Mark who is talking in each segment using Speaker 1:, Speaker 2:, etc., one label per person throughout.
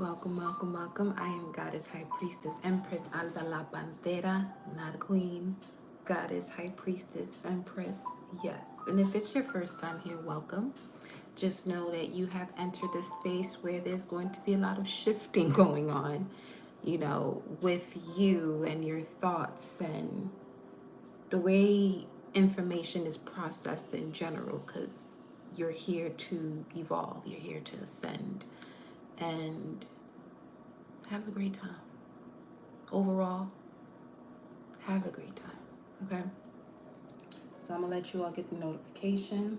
Speaker 1: Welcome, welcome, welcome. I am Goddess High Priestess Empress Alba La Bandera, not a queen. Goddess High Priestess Empress, yes. And if it's your first time here, welcome. Just know that you have entered the space where there's going to be a lot of shifting going on, with you and your thoughts and the way information is processed in general, because you're here to evolve, you're here to ascend. And have a great time. Overall, have a great time. Okay? So I'm gonna let you all get the notification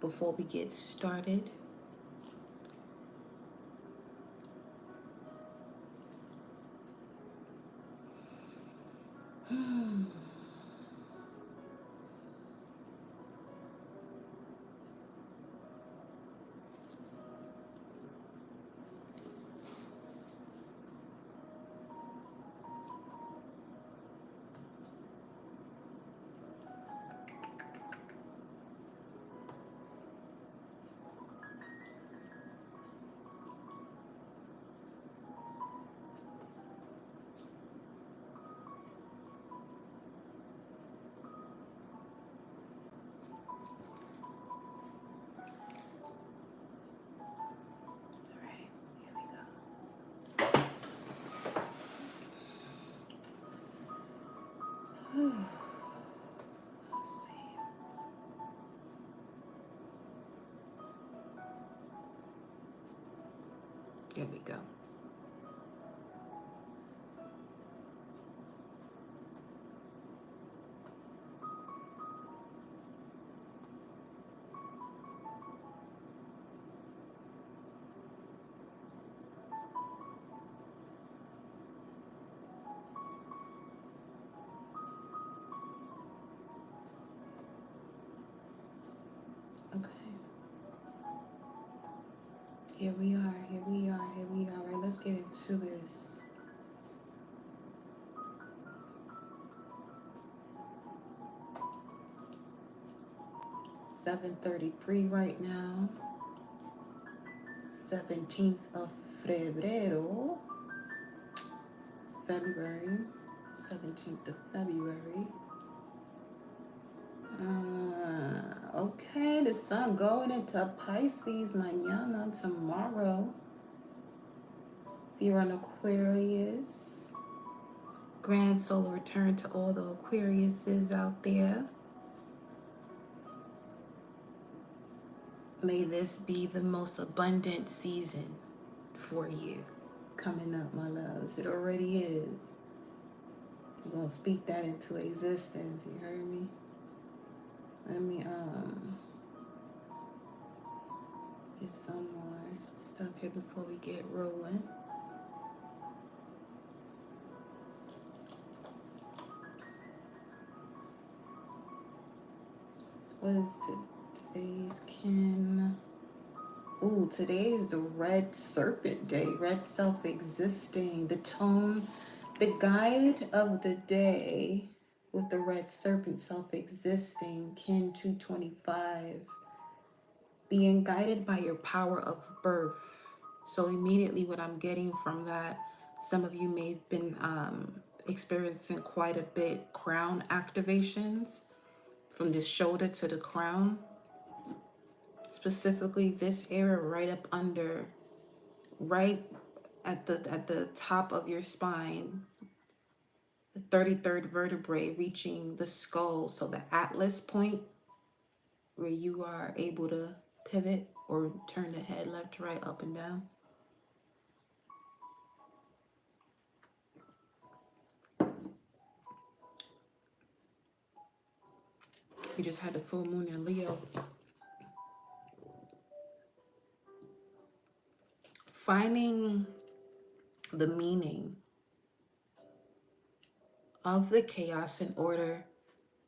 Speaker 1: before we get started. All right, here we go. Let's see. Here we go. Okay. Here we are, here we are, here we are. All right, let's get into this. $7:33 right now. 17th of Febrero. February. 17th of February. Okay, the sun going into Pisces mañana, tomorrow. If you're an Aquarius, grand solar return to all the Aquariuses out there. May this be the most abundant season for you coming up, my loves. It already is. We're going to speak that into existence. You heard me? Let me get some more stuff here before we get rolling. What is today's kin? Ooh, today is the red serpent day, red self-existing. The tone, the guide of the day with the red serpent self-existing, kin 225. Being guided by your power of birth. So immediately what I'm getting from that, some of you may have been experiencing quite a bit crown activations from the shoulder to the crown. Specifically this area right up under, right at the top of your spine, the 33rd vertebrae reaching the skull. So the atlas point where you are able to pivot or turn the head left to right, up and down. You just had the full moon in Leo. Finding the meaning of the chaos in order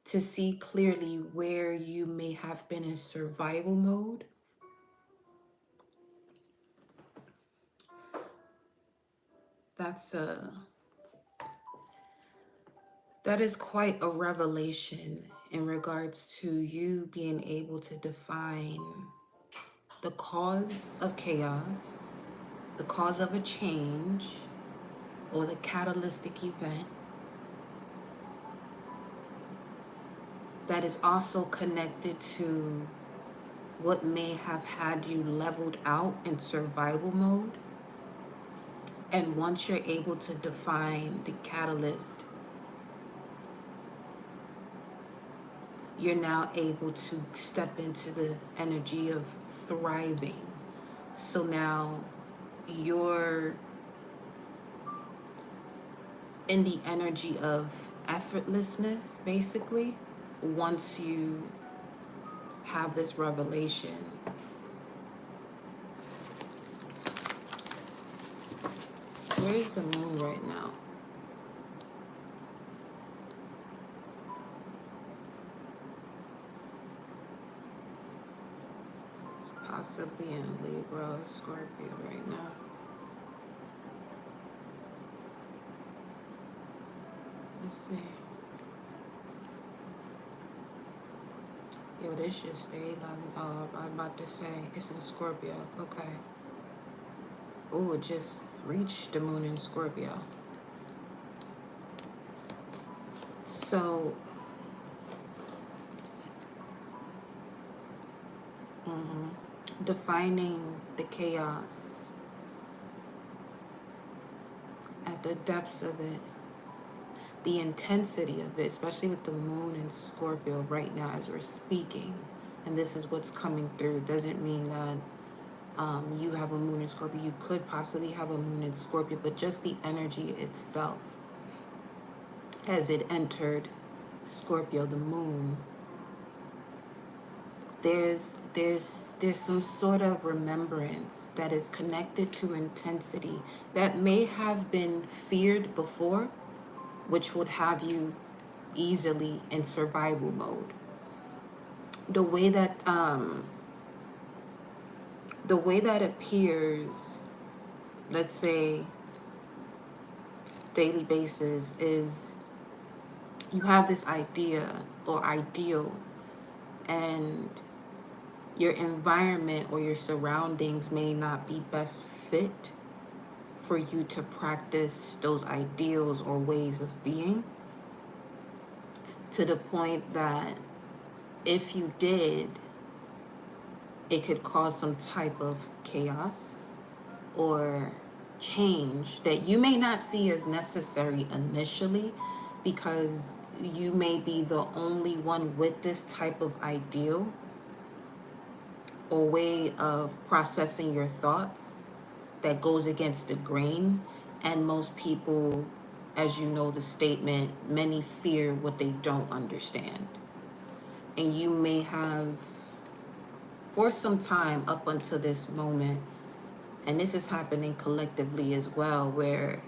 Speaker 1: to see clearly where you may have been in survival mode. That is quite a revelation in regards to you being able to define the cause of chaos the cause of a change or the catalytic event that is also connected to what may have had you leveled out in survival mode. And once you're able to define the catalyst, you're now able to step into the energy of thriving. So now you're in the energy of effortlessness, basically, once you have this revelation. Where is the moon right now? Possibly in Libra or Scorpio right now. Let's see. Yo, this should stay logging. Oh, I'm about to say it's in Scorpio. Okay. Oh, it just reached the moon in Scorpio. So, defining the chaos at the depths of it, the intensity of it, especially with the moon in Scorpio right now as we're speaking, and this is what's coming through. Doesn't mean that you have a moon in Scorpio. You could possibly have a moon in Scorpio, but just the energy itself as it entered Scorpio, the moon, there's some sort of remembrance that is connected to intensity that may have been feared before, which would have you easily in survival mode. The way that appears, let's say daily basis, is you have this idea or ideal, and your environment or your surroundings may not be best fit for you to practice those ideals or ways of being, to the point that if you did, it could cause some type of chaos or change that you may not see as necessary initially, because you may be the only one with this type of ideal or way of processing your thoughts that goes against the grain. And most people, as you know the statement, many fear what they don't understand. And you may have, for some time up until this moment, and this is happening collectively as well, where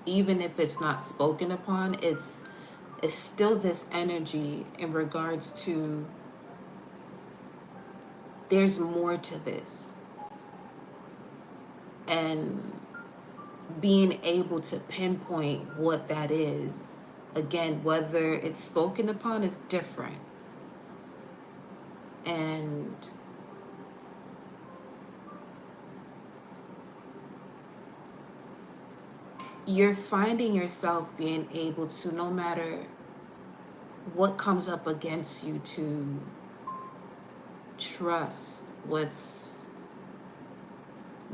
Speaker 1: even if it's not spoken upon, it's still this energy in regards to there's more to this. And being able to pinpoint what that is, again, whether it's spoken upon, is different. And you're finding yourself being able to, no matter what comes up against you, to trust what's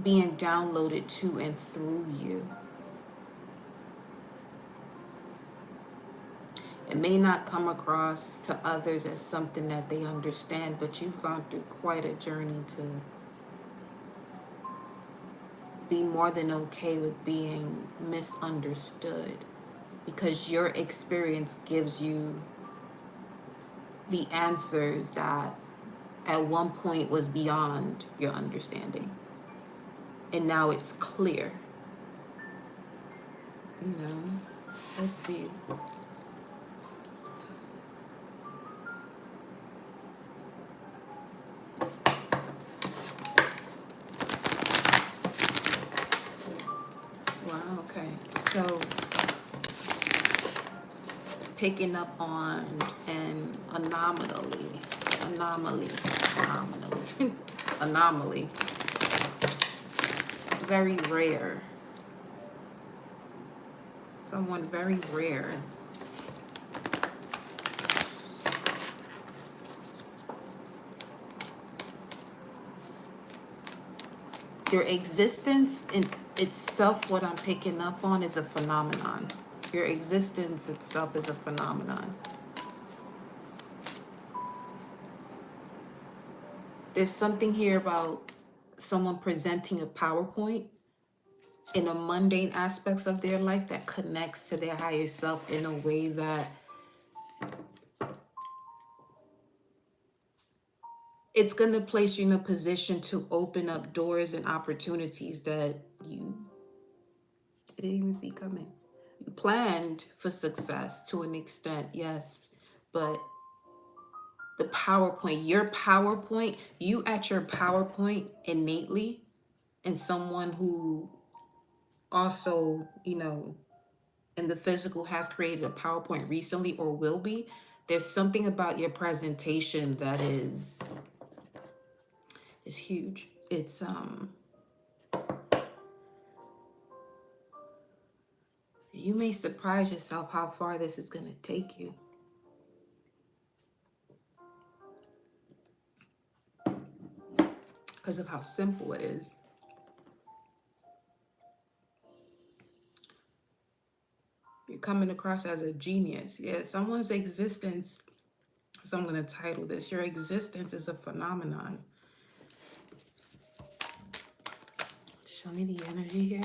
Speaker 1: being downloaded to and through you. It may not come across to others as something that they understand, but you've gone through quite a journey to be more than okay with being misunderstood, because your experience gives you the answers that at one point was beyond your understanding, and now it's clear. You know, let's see. Wow, okay. So picking up on an anomaly. very rare. Someone very rare. Your existence in itself, what I'm picking up on, is a phenomenon. Your existence itself is a phenomenon. There's something here about someone presenting a PowerPoint in a mundane aspects of their life that connects to their higher self in a way that it's going to place you in a position to open up doors and opportunities that you didn't even see coming. You planned for success to an extent, yes, but the PowerPoint, you at your PowerPoint innately, and someone who also, in the physical has created a PowerPoint recently or will be, there's something about your presentation that is huge. It's you may surprise yourself how far this is going to take you. Because of how simple it is. You're coming across as a genius. Yeah, someone's existence, so I'm going to title this, your existence is a phenomenon. Show me the energy here.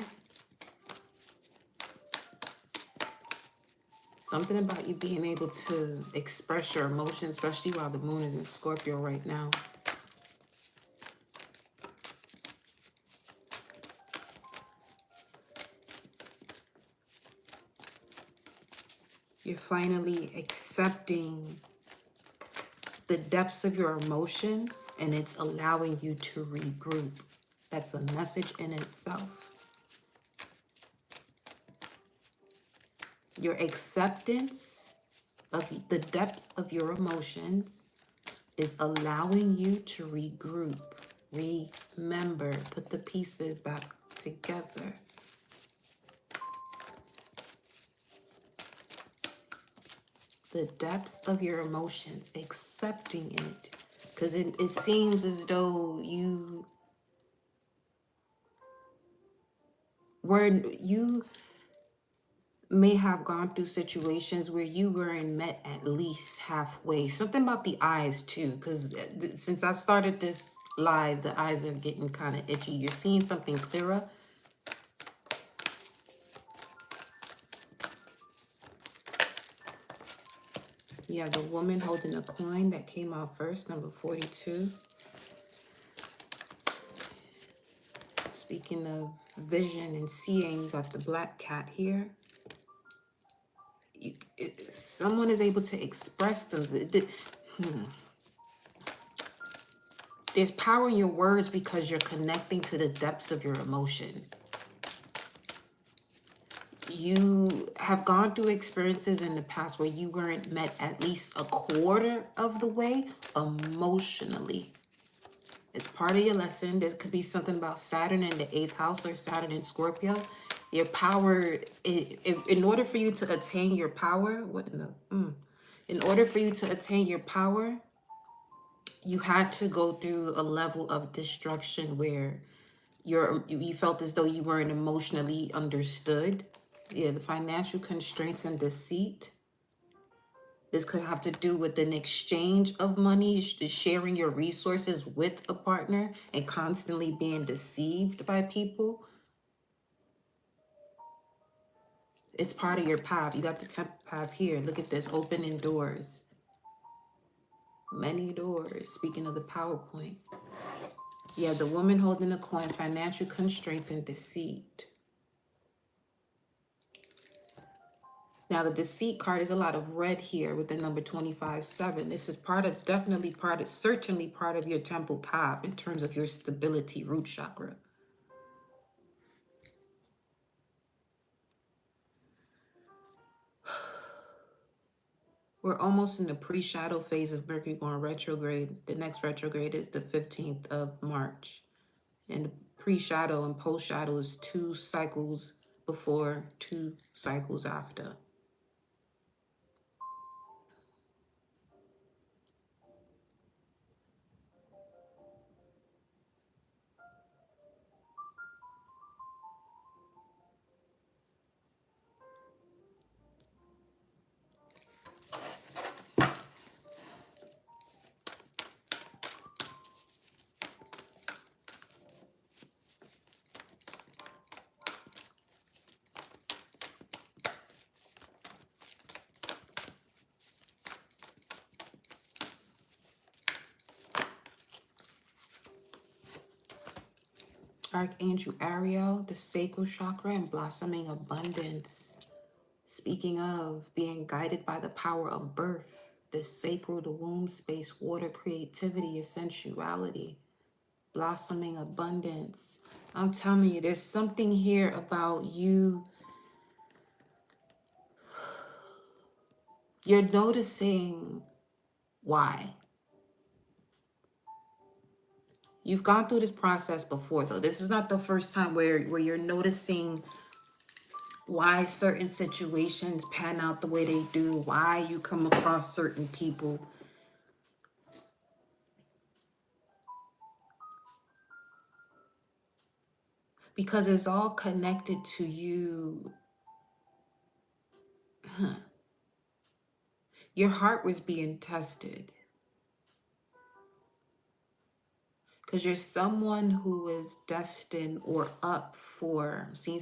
Speaker 1: Something about you being able to express your emotions, especially while the moon is in Scorpio right now. You're finally accepting the depths of your emotions, and it's allowing you to regroup. That's a message in itself. Your acceptance of the depths of your emotions is allowing you to regroup, remember, put the pieces back together. The depths of your emotions, accepting it. Because it seems as though you may have gone through situations where you weren't met at least halfway. Something about the eyes too, because since I started this live, the eyes are getting kind of itchy. You're seeing something clearer. You have the woman holding a coin that came out first, number 42. Speaking of vision and seeing, you got the black cat here. Someone is able to express There's power in your words because you're connecting to the depths of your emotion. You have gone through experiences in the past where you weren't met at least a quarter of the way emotionally. It's part of your lesson. There could be something about Saturn in the 8th house or Saturn in Scorpio. Your power, in order for you to attain your power, in order for you to attain your power, you had to go through a level of destruction where you felt as though you weren't emotionally understood. Yeah, the financial constraints and deceit. This could have to do with an exchange of money, sharing your resources with a partner, and constantly being deceived by people. It's part of your path. You got the 10th path here. Look at this, opening doors. Many doors. Speaking of the PowerPoint. Yeah, the woman holding a coin, financial constraints and deceit. Now, the deceit card is a lot of red here with the number 25-7. This is certainly part of your temple path in terms of your stability, root chakra. We're almost in the pre-shadow phase of Mercury going retrograde. The next retrograde is the 15th of March. And the pre-shadow and post-shadow is 2 cycles before, 2 cycles after. Archangel Ariel, the sacral chakra and blossoming abundance. Speaking of being guided by the power of birth, the sacral, the womb space, water, creativity, your sensuality, blossoming abundance. I'm telling you, there's something here about you. You're noticing why. You've gone through this process before, though. This is not the first time where you're noticing why certain situations pan out the way they do, why you come across certain people. Because it's all connected to you. Your heart was being tested. Because you're someone who is destined or up for seeing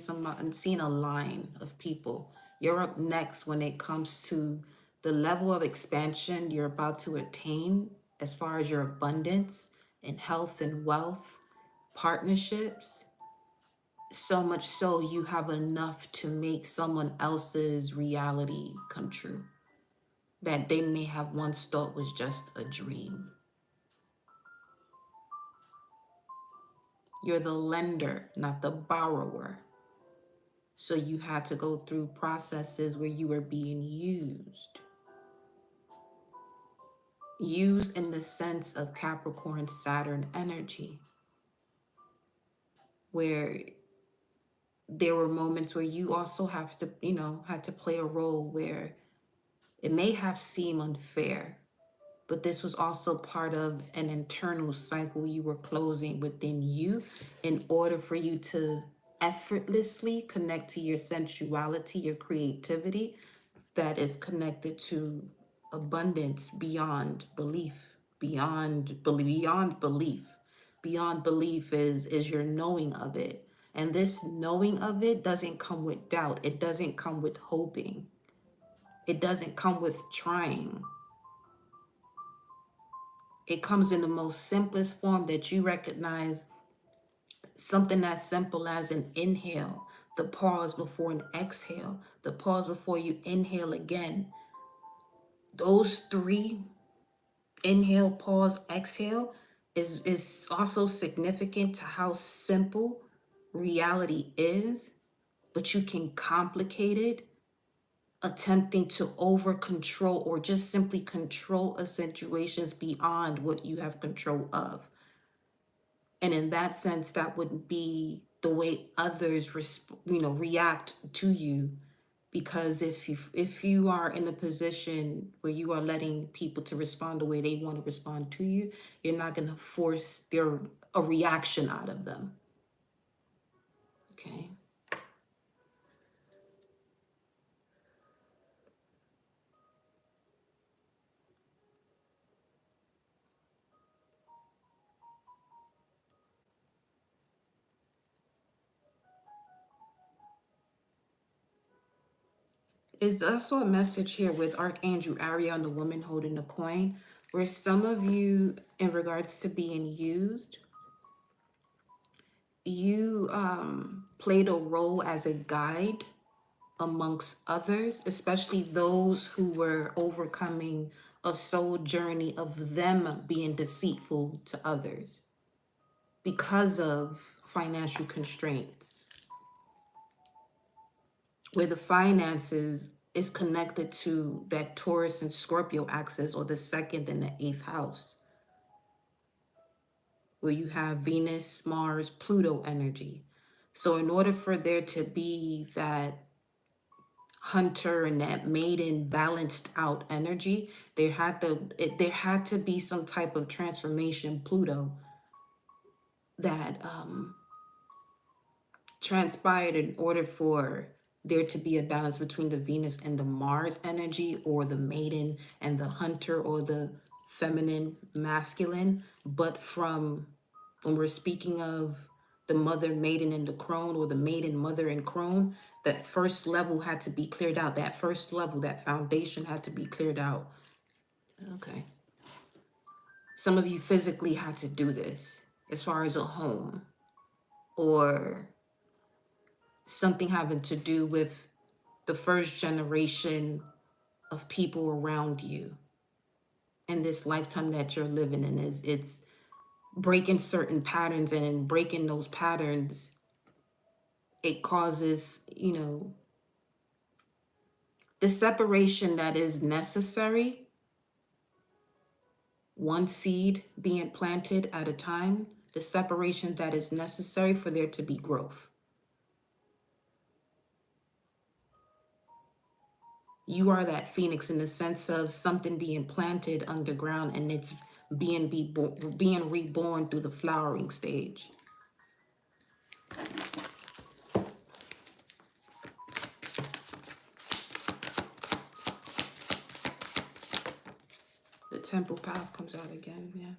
Speaker 1: a line of people. You're up next when it comes to the level of expansion you're about to attain as far as your abundance and health and wealth, partnerships. So much so you have enough to make someone else's reality come true that they may have once thought was just a dream. You're the lender, not the borrower. So you had to go through processes where you were being used. Used in the sense of Capricorn, Saturn energy, where there were moments where you also have to, had to play a role where it may have seemed unfair, but this was also part of an internal cycle you were closing within you in order for you to effortlessly connect to your sensuality, your creativity that is connected to abundance beyond belief, beyond belief. Beyond belief is your knowing of it. And this knowing of it doesn't come with doubt. It doesn't come with hoping. It doesn't come with trying. It comes in the most simplest form that you recognize something as simple as an inhale, the pause before an exhale, the pause before you inhale again. Those 3, inhale, pause, exhale, is also significant to how simple reality is, but you can complicate it attempting to over control or just simply control a situations beyond what you have control of. And in that sense, that would be the way others react to you. Because if you are in a position where you are letting people to respond the way they want to respond to you, you're not going to force a reaction out of them. Okay. Is also a message here with Archangel Ariel and the woman holding the coin, where some of you, in regards to being used, you played a role as a guide amongst others, especially those who were overcoming a soul journey of them being deceitful to others because of financial constraints, where the finances is connected to that Taurus and Scorpio axis, or the 2nd and the 8th house, where you have Venus, Mars, Pluto energy. So in order for there to be that hunter and that maiden balanced out energy, there had to be some type of transformation, Pluto, that transpired in order for there to be a balance between the Venus and the Mars energy, or the maiden and the hunter, or the feminine masculine. But from when we're speaking of the mother maiden and the crone, or the maiden mother and crone, that first level had to be cleared out. That first level, that foundation had to be cleared out. Okay. Some of you physically had to do this as far as a home, or something having to do with the first generation of people around you in this lifetime that you're living in. It's breaking certain patterns, and in breaking those patterns, it causes, the separation that is necessary, one seed being planted at a time, the separation that is necessary for there to be growth. You are that phoenix in the sense of something being planted underground, and it's being reborn through the flowering stage. The temple path comes out again, yeah.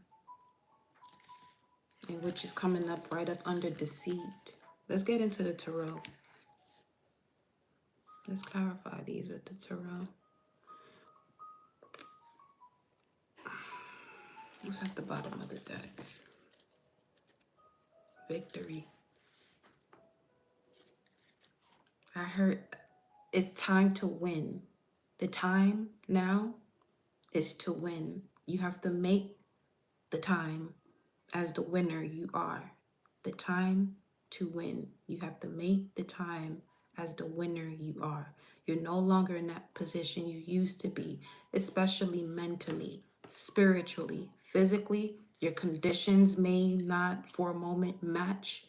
Speaker 1: And which is coming up right up under deceit. Let's get into the tarot. Let's clarify these with the tarot. What's at the bottom of the deck? Victory. I heard it's time to win. The time now is to win. You have to make the time as the winner you are. The time to win. You have to make the time as the winner you are. You're no longer in that position you used to be, especially mentally, spiritually, physically. Your conditions may not for a moment match,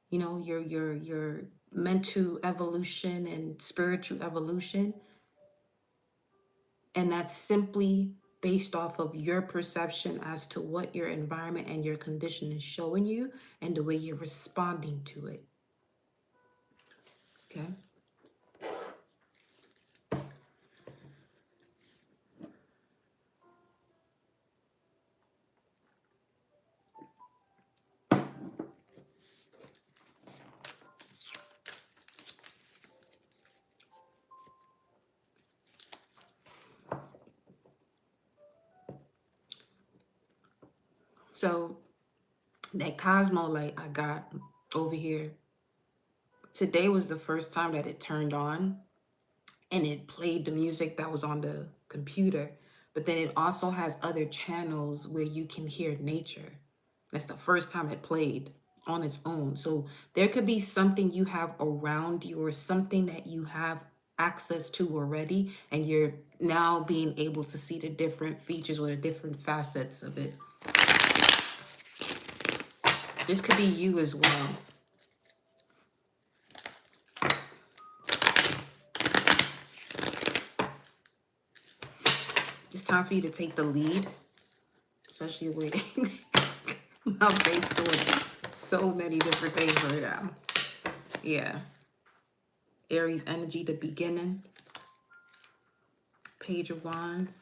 Speaker 1: your mental evolution and spiritual evolution. And that's simply based off of your perception as to what your environment and your condition is showing you, and the way you're responding to it. Okay? So that Cosmo light I got over here, today was the first time that it turned on, and it played the music that was on the computer. But then it also has other channels where you can hear nature. That's the first time it played on its own. So there could be something you have around you, or something that you have access to already, and you're now being able to see the different features or the different facets of it. This could be you as well. It's time for you to take the lead, especially with my face doing so many different things right now. Yeah. Aries energy, the beginning. Page of Wands.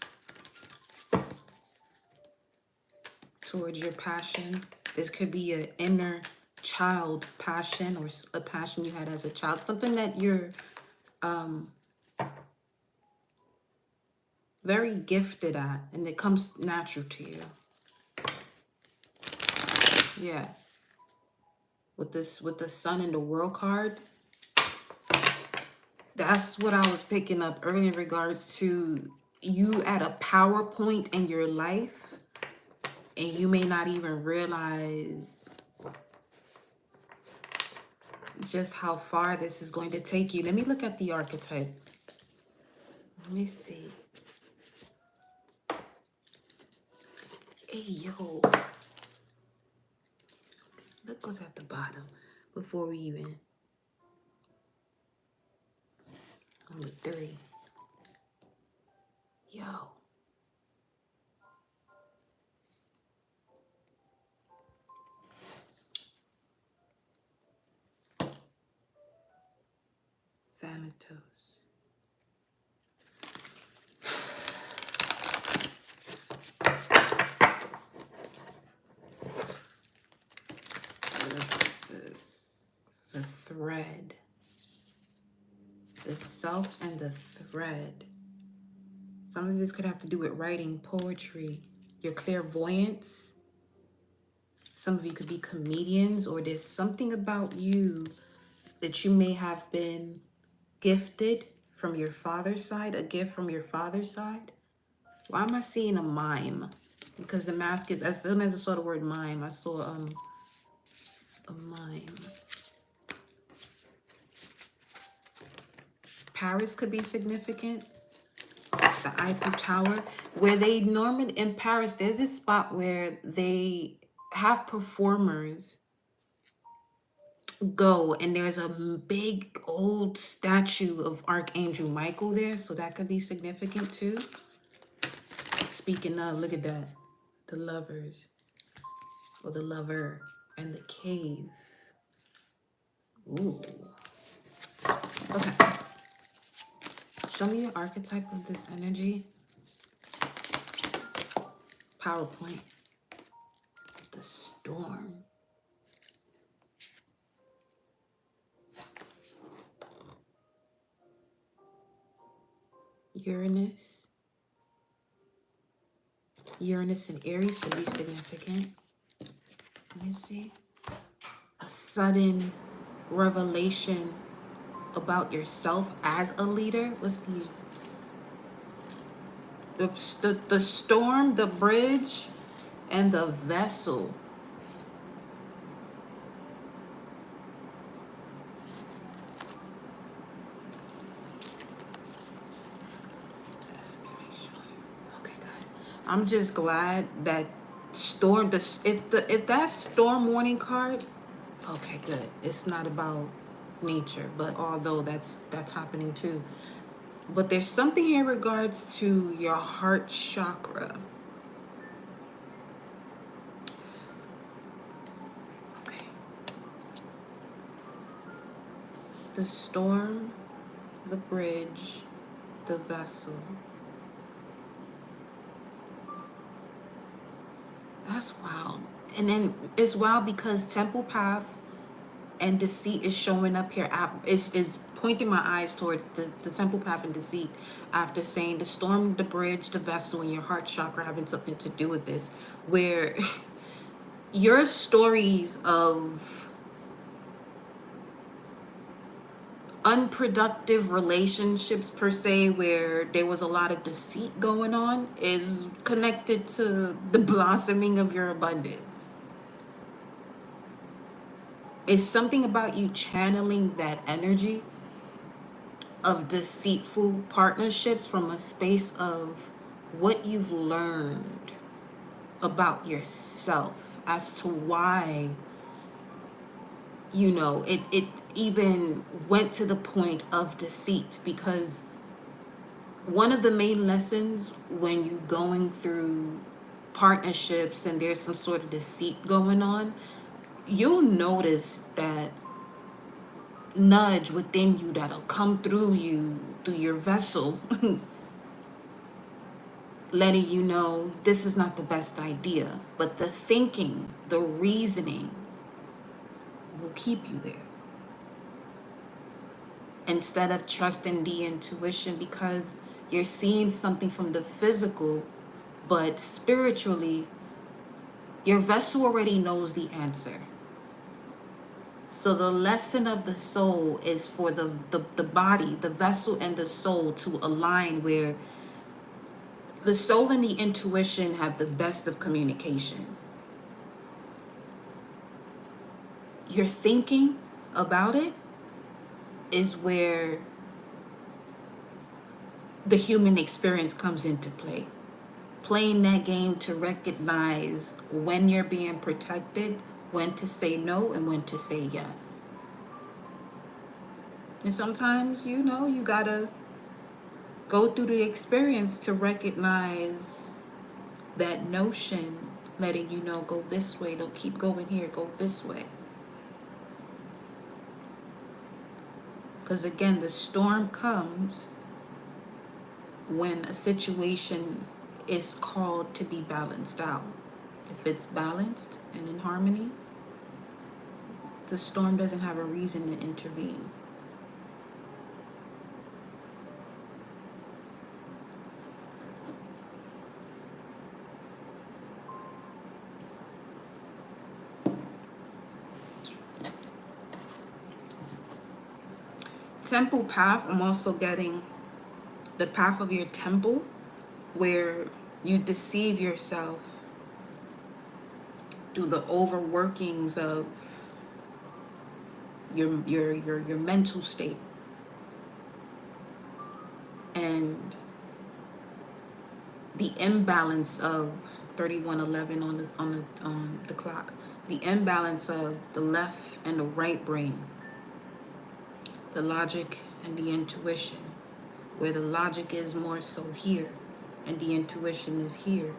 Speaker 1: Towards your passion. This could be an inner child passion, or a passion you had as a child. Something that you're very gifted at, and it comes natural to you. Yeah. With the Sun and the World card, that's what I was picking up earlier in regards to you at a power point in your life, and you may not even realize just how far this is going to take you. Let me look at the archetype. Let me see. Hey, yo. What's at the bottom before we even? Number 3. Yo. Thanatos. This is the thread. The self and the thread. Some of this could have to do with writing, poetry, your clairvoyance. Some of you could be comedians, or there's something about you that you may have been gifted from your father's side, a gift from your father's side. Why am I seeing a mime? Because the mask is, as soon as I saw the word mime, I saw a mime. Paris could be significant. The Eiffel Tower, where they normally, in Paris, there's this spot where they have performers go, and there's a big old statue of Archangel Michael there, so that could be significant too. Speaking of, look at that. The lovers, or the lover, and the cave. Ooh. Okay. Show me your archetype of this energy. PowerPoint. The storm. Uranus. Uranus and Aries could be significant. Let me see. A sudden revelation about yourself as a leader. What's these? The storm, the bridge, and the vessel. Okay, good. I'm just glad that storm. If that storm warning card. Okay, good. It's not about nature, but although that's happening too. But there's something here in regards to your heart chakra. Okay. The storm, the bridge, the vessel. That's wild. And then it's wild because temple path and deceit is showing up here. Is pointing my eyes towards the temple path and deceit after saying the storm, the bridge, the vessel, and your heart chakra having something to do with this, where your stories of unproductive relationships per se, where there was a lot of deceit going on, is connected to the blossoming of your abundance. It's something about you channeling that energy of deceitful partnerships from a space of what you've learned about yourself as to why, you know, it even went to the point of deceit. Because one of the main lessons when you're going through partnerships and there's some sort of deceit going on, you'll notice that nudge within you that'll come through you, through your vessel, letting you know this is not the best idea. But the thinking, the reasoning will keep you there. Instead of trusting the intuition, because you're seeing something from the physical, but spiritually, your vessel already knows the answer. So the lesson of the soul is for the body, the vessel, and the soul to align, where the soul and the intuition have the best of communication. Your thinking about it is where the human experience comes into play. Playing that game to recognize when you're being protected when to say no and when to say yes. And sometimes, you know, you gotta go through the experience to recognize that notion, letting you know, go this way, don't keep going here, go this way. Because again, the storm comes when a situation is called to be balanced out. If it's balanced and in harmony, the storm doesn't have a reason to intervene. Temple path, I'm also getting the path of your temple, where you deceive yourself through the overworkings of your mental state, and the imbalance of 3111 on the clock, the imbalance of the left and the right brain, the logic and the intuition, where the logic is more so here and the intuition is here.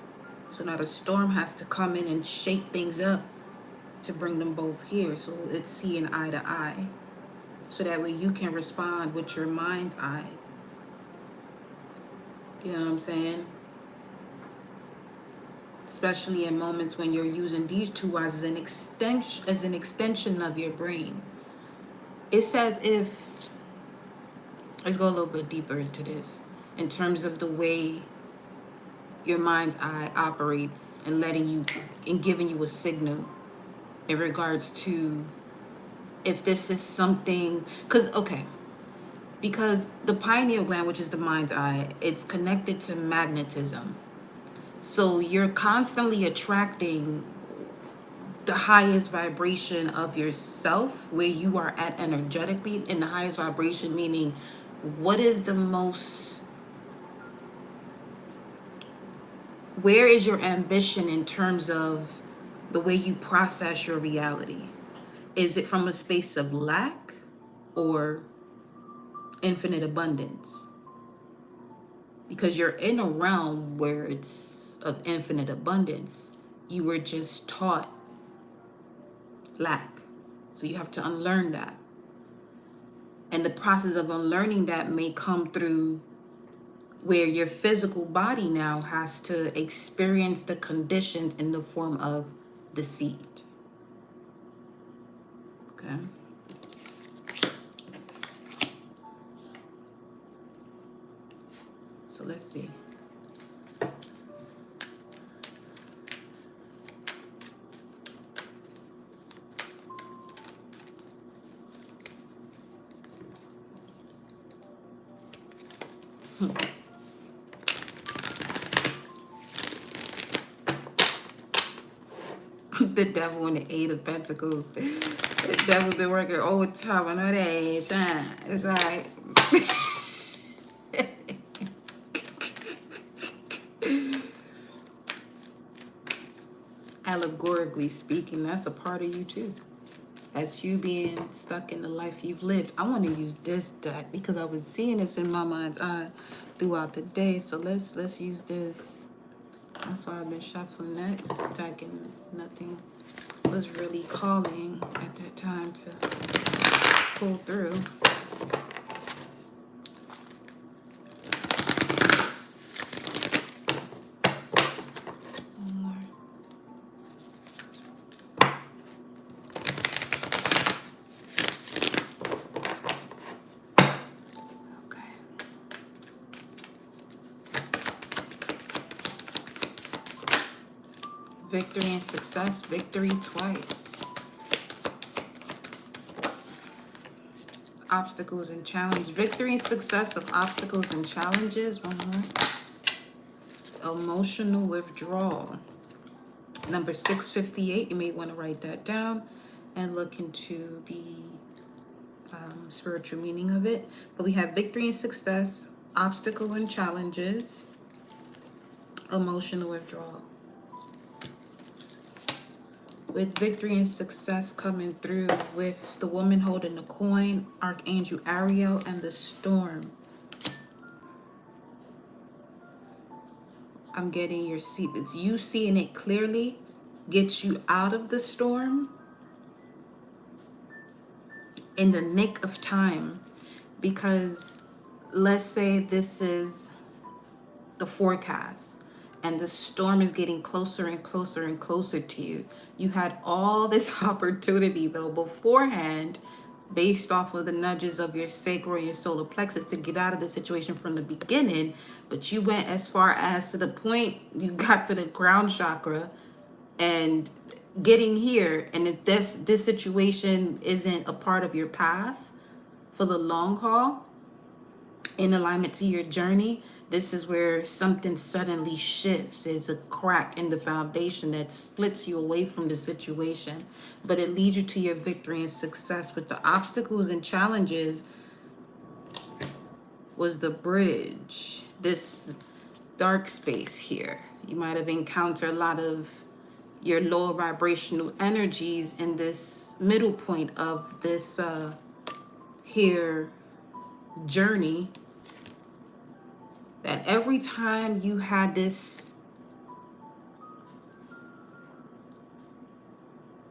Speaker 1: So now the storm has to come in and shake things up to bring them both here, so it's seeing eye to eye, so that way you can respond with your mind's eye. You know what I'm saying? Especially in moments when you're using these two eyes as an extension of your brain. It's as if, let's go a little bit deeper into this, in terms of the way your mind's eye operates and letting you, and giving you a signal in regards to if this is something, because the pineal gland, which is the mind's eye, it's connected to magnetism. So you're constantly attracting the highest vibration of yourself, where you are at energetically in the highest vibration, meaning what is the most, where is your ambition in terms of the way you process your reality? Is it from a space of lack or infinite abundance? Because you're in a realm where it's of infinite abundance. You were just taught lack. So you have to unlearn that. And the process of unlearning that may come through where your physical body now has to experience the conditions in the form of deceit. Okay? So let's see. The devil and the Eight of Pentacles. The devil's been working overtime. I know that ain't time. It's like allegorically speaking, that's a part of you too. That's you being stuck in the life you've lived. I want to use this deck because I was seeing this in my mind's eye throughout the day. So let's use this. That's why I've been shuffling that deck, and nothing was really calling at that time to pull through. One more. Okay. Victory and success, victory twice. Obstacles and challenge, victory and success of obstacles and challenges. One more. Emotional withdrawal. Number 658, you may want to write that down and look into the spiritual meaning of it. But we have victory and success, obstacle and challenges, emotional withdrawal. with victory and success coming through, with the woman holding the coin, Archangel Ariel, and the storm. I'm getting your seat. It's you seeing it clearly, gets you out of the storm in the nick of time. Because let's say this is the forecast and the storm is getting closer and closer and closer to you. You had all this opportunity though beforehand, based off of the nudges of your sacral and your solar plexus, to get out of the situation from the beginning, but you went as far as to the point you got to the ground chakra and getting here. And if this situation isn't a part of your path for the long haul, in alignment to your journey, this is where something suddenly shifts. It's a crack in the foundation that splits you away from the situation, but it leads you to your victory and success. With the obstacles and challenges was the bridge, this dark space here. You might have encountered a lot of your lower vibrational energies in this middle point of this here journey, that every time you had this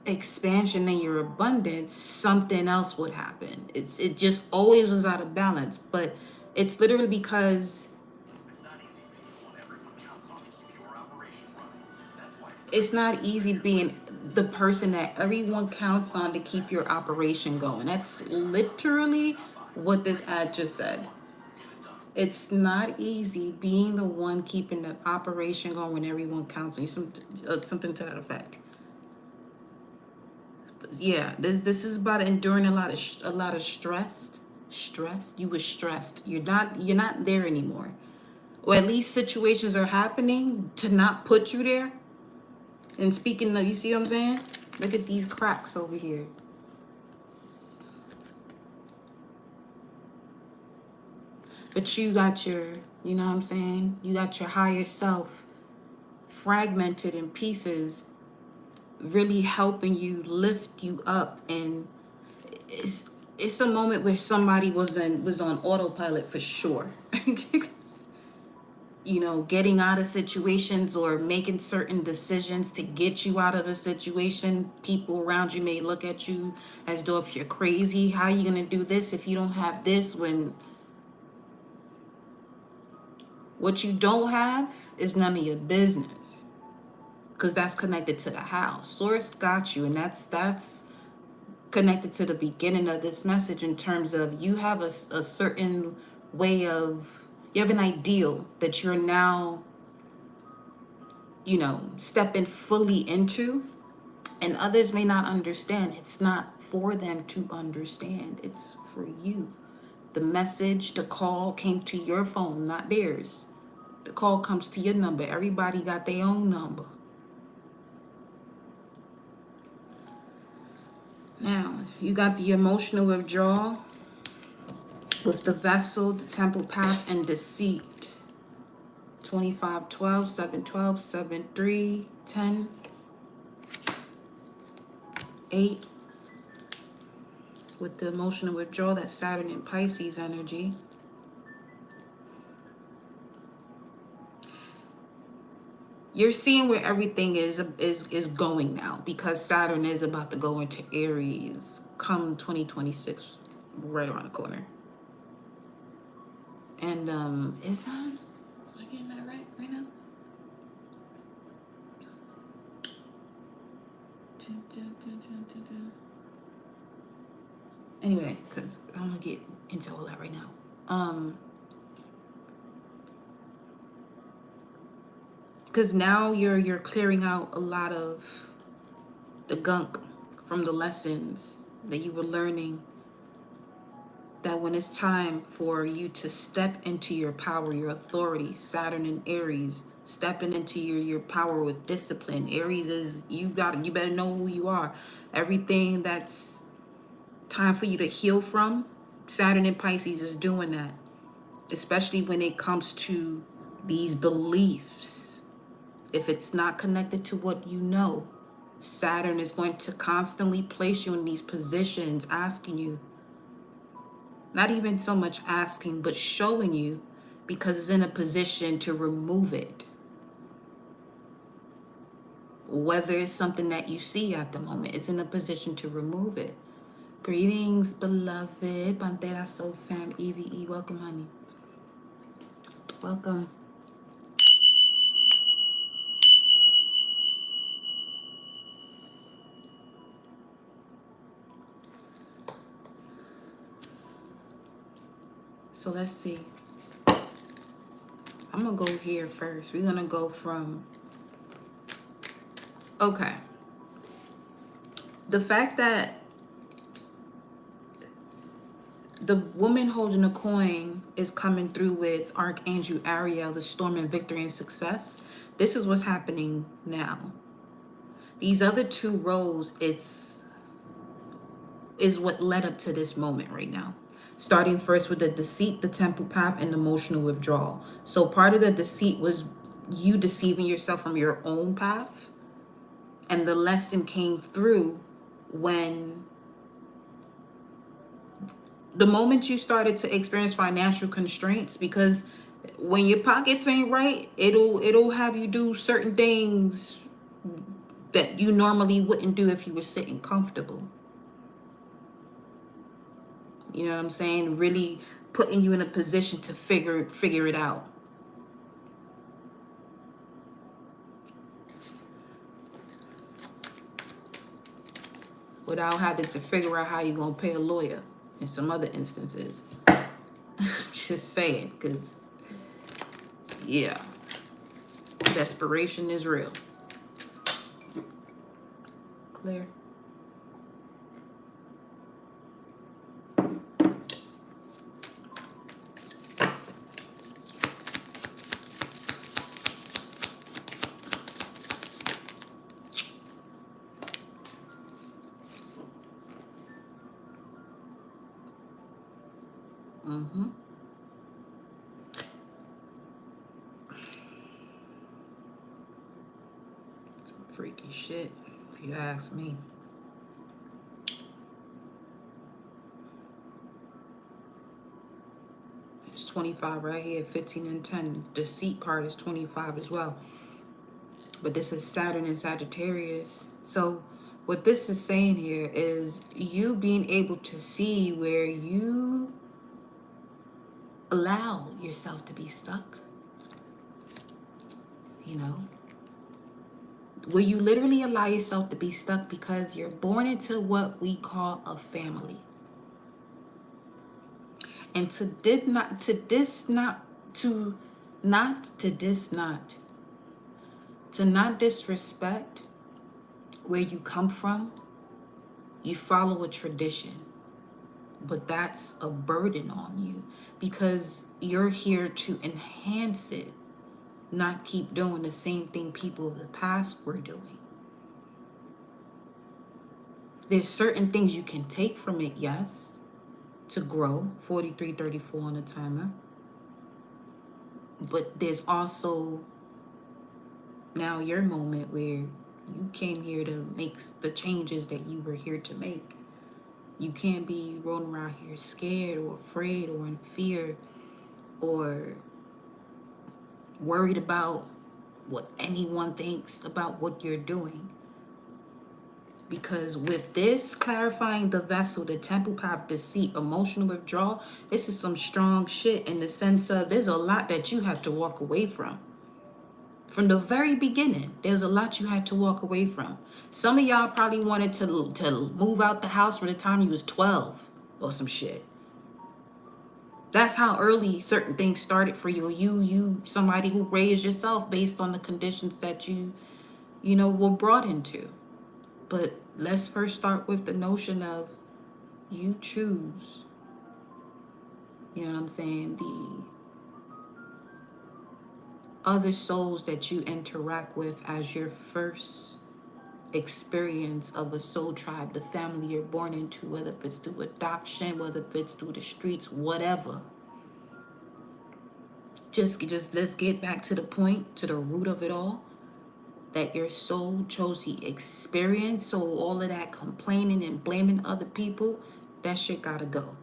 Speaker 1: expansion in your abundance, something else would happen. It just always was out of balance. But it's literally because it's not easy being the person that everyone counts on to keep your operation going. That's literally what this ad just said. It's not easy being the one keeping the operation going when everyone counts on you. Something to that effect. But yeah, this is about enduring a lot of stress. Stress. You were stressed. You're not there anymore. Or at least situations are happening to not put you there. And speaking of, you see what I'm saying? Look at these cracks over here. But you got your, you know what I'm saying? You got your higher self fragmented in pieces, really helping you, lift you up. And it's a moment where somebody was on autopilot for sure. You know, getting out of situations or making certain decisions to get you out of a situation. People around you may look at you as though if you're crazy. How are you going to do this if you don't have this? When what you don't have is none of your business, because that's connected to the house. Source got you, and that's connected to the beginning of this message in terms of you have a certain way of, you have an ideal that you're now, you know, stepping fully into, and others may not understand. It's not for them to understand. It's for you. The message, the call came to your phone, not theirs. The call comes to your number. Everybody got their own number. Now, you got the emotional withdrawal with the vessel, the temple path, and deceit. 25, 12, 7, 12, 7, 3, 10, 8. With the emotional withdrawal, that's Saturn and Pisces energy. You're seeing where everything is going now, because Saturn is about to go into Aries come 2026, right around the corner. And is that, am I getting that right now? Anyway, because I don't want to get into all that right now. Because now you're clearing out a lot of the gunk from the lessons that you were learning, that when it's time for you to step into your power, your authority, Saturn and Aries, stepping into your power with discipline. Aries is, you better know who you are. Everything that's time for you to heal from, Saturn and Pisces is doing that, especially when it comes to these beliefs. If it's not connected to what you know, Saturn is going to constantly place you in these positions, asking you, not even so much asking, but showing you, because it's in a position to remove it. Whether it's something that you see at the moment, it's in a position to remove it. Greetings, beloved. Pantera Soul Fam, EVE. Welcome, honey. Welcome. So let's see. I'm going to go here first. We're going to go from... Okay. The fact that the woman holding a coin is coming through with Archangel Ariel, the storm and victory and success. This is what's happening now. These other two rows, is what led up to this moment right now. Starting first with the deceit, the temple path, and emotional withdrawal. So part of the deceit was you deceiving yourself from your own path. And the lesson came through when the moment you started to experience financial constraints, because when your pockets ain't right, it'll have you do certain things that you normally wouldn't do if you were sitting comfortable. You know what I'm saying? Really putting you in a position to figure it out. Without having to figure out how you're going to pay a lawyer in some other instances. Just saying, because, yeah, desperation is real. Clear. Some freaky shit, if you ask me. It's 25 right here, 15 and 10. Deceit card is 25 as well. But this is Saturn and Sagittarius. So what this is saying here is you being able to see where you allow yourself to be stuck. You know? Where you literally allow yourself to be stuck because you're born into what we call a family. And to not disrespect where you come from, you follow a tradition. But that's a burden on you because you're here to enhance it, not keep doing the same thing people of the past were doing. There's certain things you can take from it, yes, to grow. 4334 on the timer. But there's also now your moment where you came here to make the changes that you were here to make. You can't be rolling around here scared or afraid or in fear or worried about what anyone thinks about what you're doing. Because with this, clarifying the vessel, the temple path, deceit, emotional withdrawal, this is some strong shit in the sense of there's a lot that you have to walk away from. From the very beginning, there's a lot you had to walk away from. Some of y'all probably wanted to move out the house from the time you was 12 or some shit. That's how early certain things started for you. You somebody who raised yourself based on the conditions that you were brought into. But let's first start with the notion of you choose. You know what I'm saying? The other souls that you interact with as your first experience of a soul tribe, the family you're born into, whether it's through adoption, whether it's through the streets, whatever. Just let's get back to the point, to the root of it all. that your soul chose to experience. So all of that complaining and blaming other people, that shit gotta go.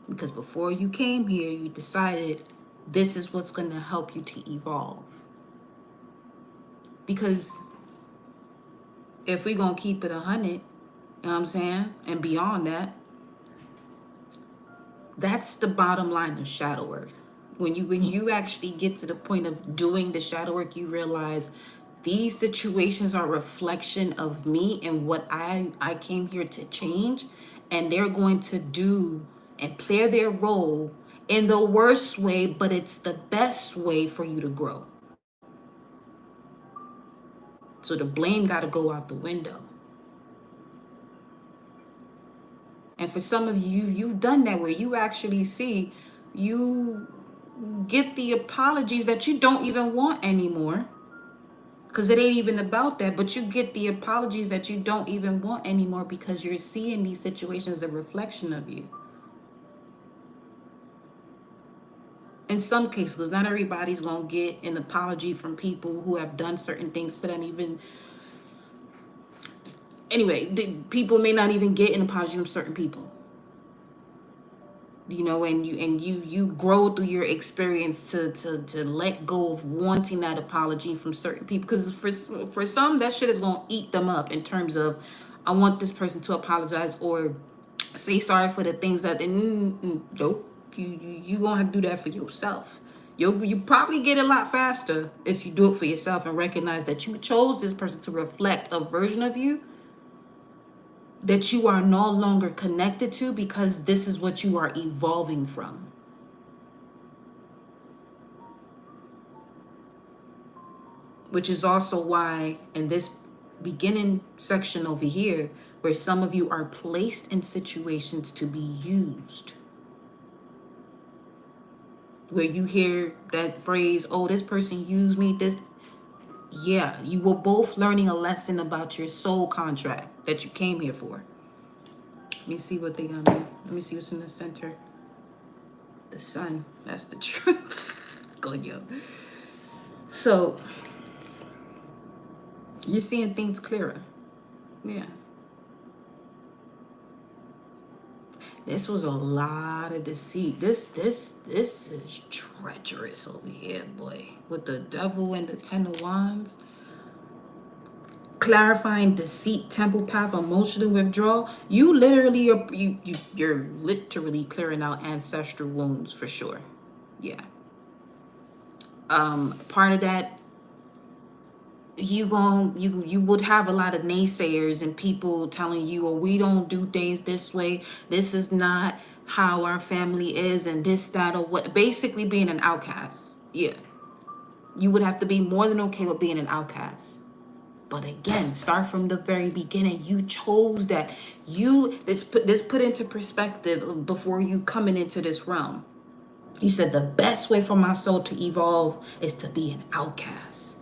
Speaker 1: Because before you came here, you decided this is what's gonna help you to evolve. Because if we gonna keep it 100, you know what I'm saying, and beyond that, that's the bottom line of shadow work. When you actually get to the point of doing the shadow work, you realize these situations are a reflection of me and what I came here to change, and they're going to do and play their role in the worst way, but it's the best way for you to grow. So the blame got to go out the window. And for some of you, you've done that where you actually see, you get the apologies that you don't even want anymore. Because it ain't even about that, but you get the apologies that you don't even want anymore because you're seeing these situations as a reflection of you. In some cases, because not everybody's going to get an apology from people who have done certain things to them even. Anyway, people may not even get an apology from certain people. You know, and you grow through your experience to let go of wanting that apology from certain people, because for some that shit is gonna eat them up in terms of, I want this person to apologize or say sorry for the things that they nope, you gonna have to do that for yourself. You probably get a lot faster if you do it for yourself and recognize that you chose this person to reflect a version of you that you are no longer connected to, because this is what you are evolving from. Which is also why in this beginning section over here, where some of you are placed in situations to be used, where you hear that phrase, oh, this person used me, this, yeah, you were both learning a lesson about your soul contract that you came here for. Let me see what they got me. Let me see what's in the center. The sun. That's the truth. Go, yo. So you're seeing things clearer. Yeah. This was a lot of deceit. This is treacherous over here, boy. With the devil and the 10 of wands. Clarifying deceit, temple path, emotional withdrawal. You literally you're literally clearing out ancestral wounds for sure. Yeah. Part of that, you would have a lot of naysayers and people telling you, oh, we don't do things this way, this is not how our family is, and this, that, or what. Basically being an outcast. Yeah, you would have to be more than okay with being an outcast. But again, start from the very beginning. You chose that. Let's put into perspective before you coming into this realm. You said the best way for my soul to evolve is to be an outcast.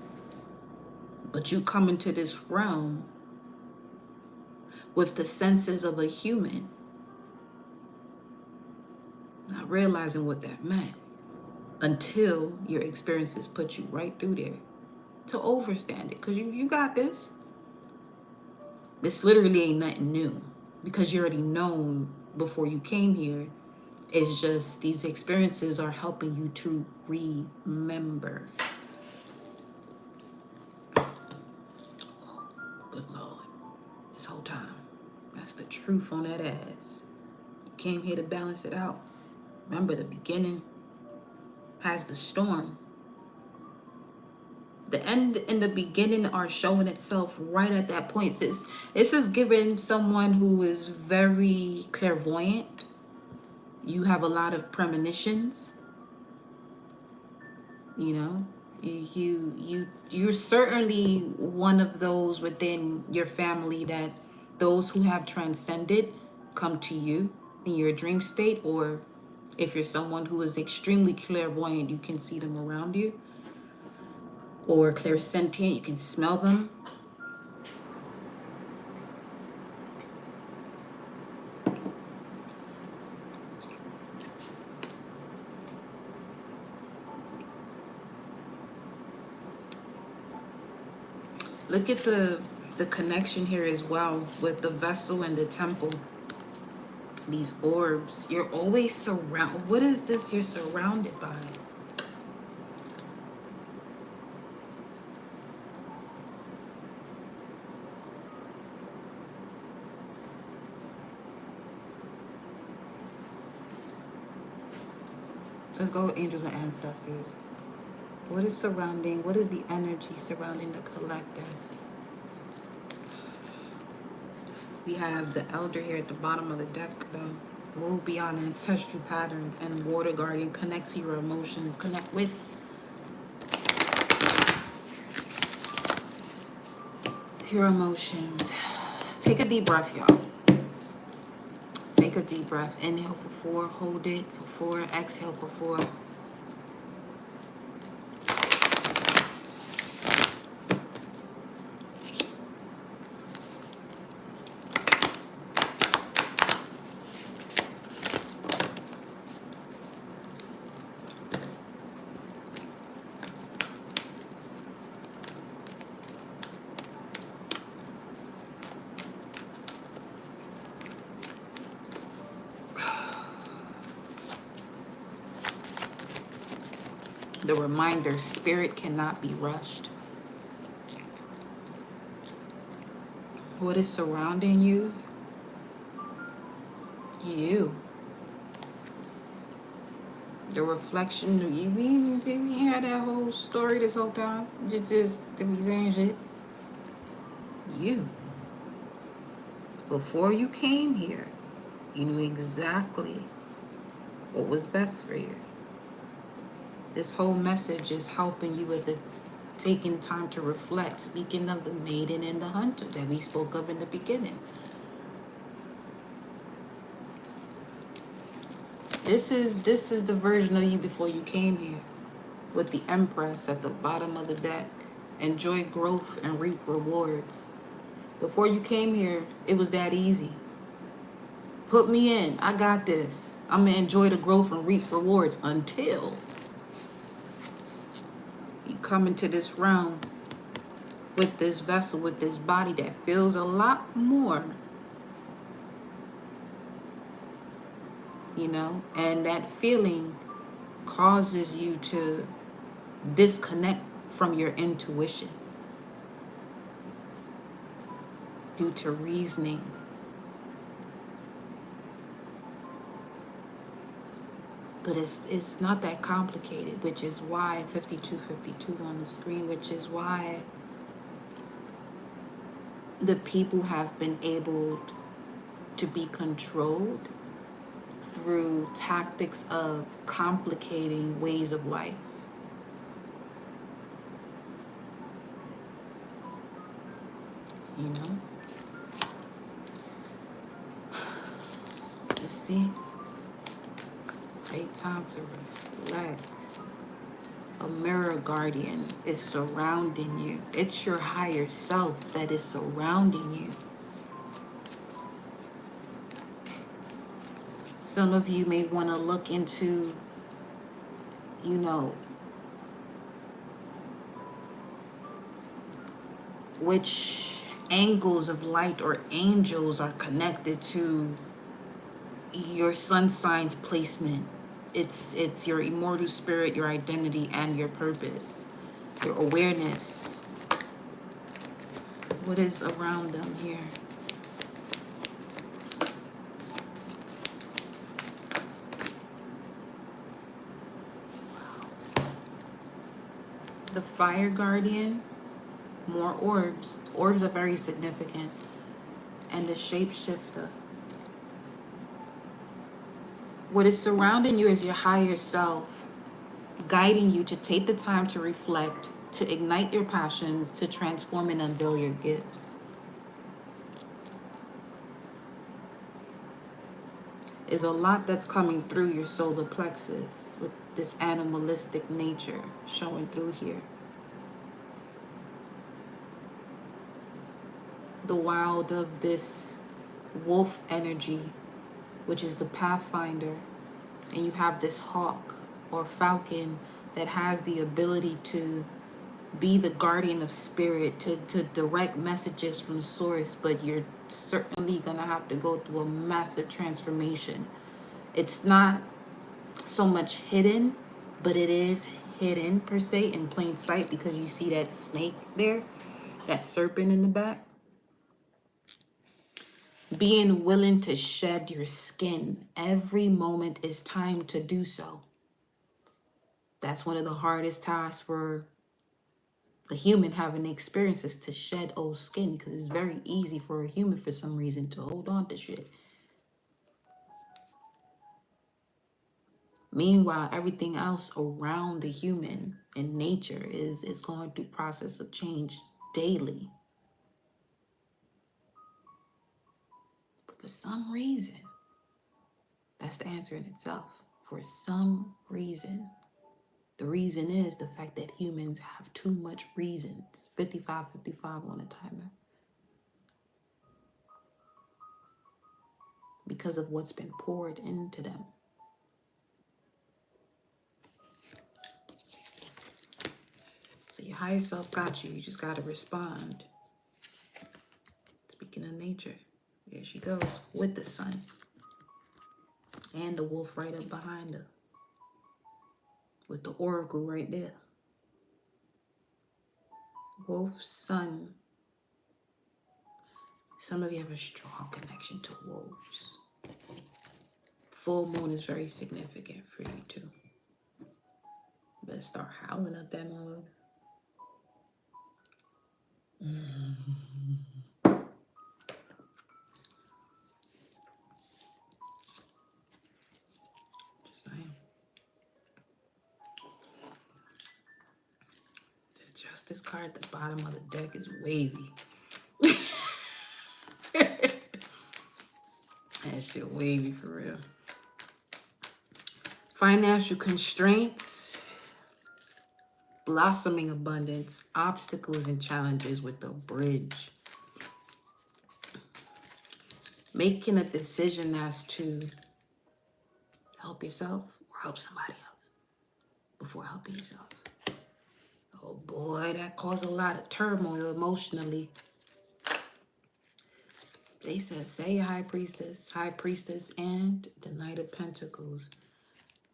Speaker 1: But you come into this realm with the senses of a human, not realizing what that meant until your experiences put you right through there to overstand it. Because you got this. This literally ain't nothing new, because you already known before you came here. It's just these experiences are helping you to remember. Good Lord. This whole time. That's the truth on that ass. You came here to balance it out. Remember, the beginning has the storm. The end and the beginning are showing itself right at that point. This is giving someone who is very clairvoyant. You have a lot of premonitions. You know, you're certainly one of those within your family that those who have transcended come to you in your dream state, or if you're someone who is extremely clairvoyant, you can see them around you, or clairsentient, you can smell them. Look at the connection here as well with the vessel and the temple. These orbs. You're always surrounded. What is this you're surrounded by? Let's go with angels and ancestors. What is surrounding? What is the energy surrounding the collective? We have the elder here at the bottom of the deck, though. Move beyond ancestral patterns and water guardian. Connect to your emotions. Connect with your emotions. Take a deep breath, y'all. Take a deep breath. Inhale for 4. Hold it for 4. Exhale for 4. The reminder, spirit cannot be rushed. What is surrounding you? You. The reflection of you. We had that whole story this whole time. Just to be saying shit. You. Before you came here, you knew exactly what was best for you. This whole message is helping you with the taking time to reflect. Speaking of the maiden and the hunter that we spoke of in the beginning. This is the version of you before you came here, with the Empress at the bottom of the deck. Enjoy growth and reap rewards. Before you came here, it was that easy. Put me in. I got this. I'm gonna enjoy the growth and reap rewards until you come into this realm with this vessel, with this body that feels a lot more, you know, and that feeling causes you to disconnect from your intuition due to reasoning. But it's not that complicated, which is why 5252 on the screen, which is why the people have been able to be controlled through tactics of complicating ways of life. You know? Let's see. Take time to reflect. A mirror guardian is surrounding you. It's your higher self that is surrounding you. Some of you may want to look into, you know, which angles of light or angels are connected to your sun sign's placement. It's your immortal spirit, your identity, and your purpose, your awareness. What is around them here? The fire guardian, more orbs. Orbs are very significant. And the shapeshifter. What is surrounding you is your higher self, guiding you to take the time to reflect, to ignite your passions, to transform and unveil your gifts. There's a lot that's coming through your solar plexus with this animalistic nature showing through here. The wild of this wolf energy, which is the pathfinder, and you have this hawk or falcon that has the ability to be the guardian of spirit to direct messages from source, but you're certainly gonna have to go through a massive transformation. It's not so much hidden, but it is hidden per se in plain sight, because you see that snake there, that serpent in the back. Being willing to shed your skin. Every moment is time to do so. That's one of the hardest tasks for a human having the experience, is to shed old skin, because it's very easy for a human for some reason to hold on to shit. Meanwhile, everything else around the human in nature is going through process of change daily. But for some reason, that's the answer in itself. For some reason, the reason is the fact that humans have too much reasons. 55 on a timer. Because of what's been poured into them. So your higher self got you. You just got to respond. Speaking of nature, there she goes with the sun. And the wolf right up behind her. With the oracle right there. Wolf, sun. Some of you have a strong connection to wolves. Full moon is very significant for you too. Better start howling at that mother. Just saying. The justice card at the bottom of the deck is wavy. That shit wavy for real. Financial constraints, blossoming abundance, obstacles and challenges with the bridge. Making a decision as to help yourself or help somebody else before helping yourself. Oh boy, that caused a lot of turmoil emotionally. They said, say high priestess, and the Knight of Pentacles.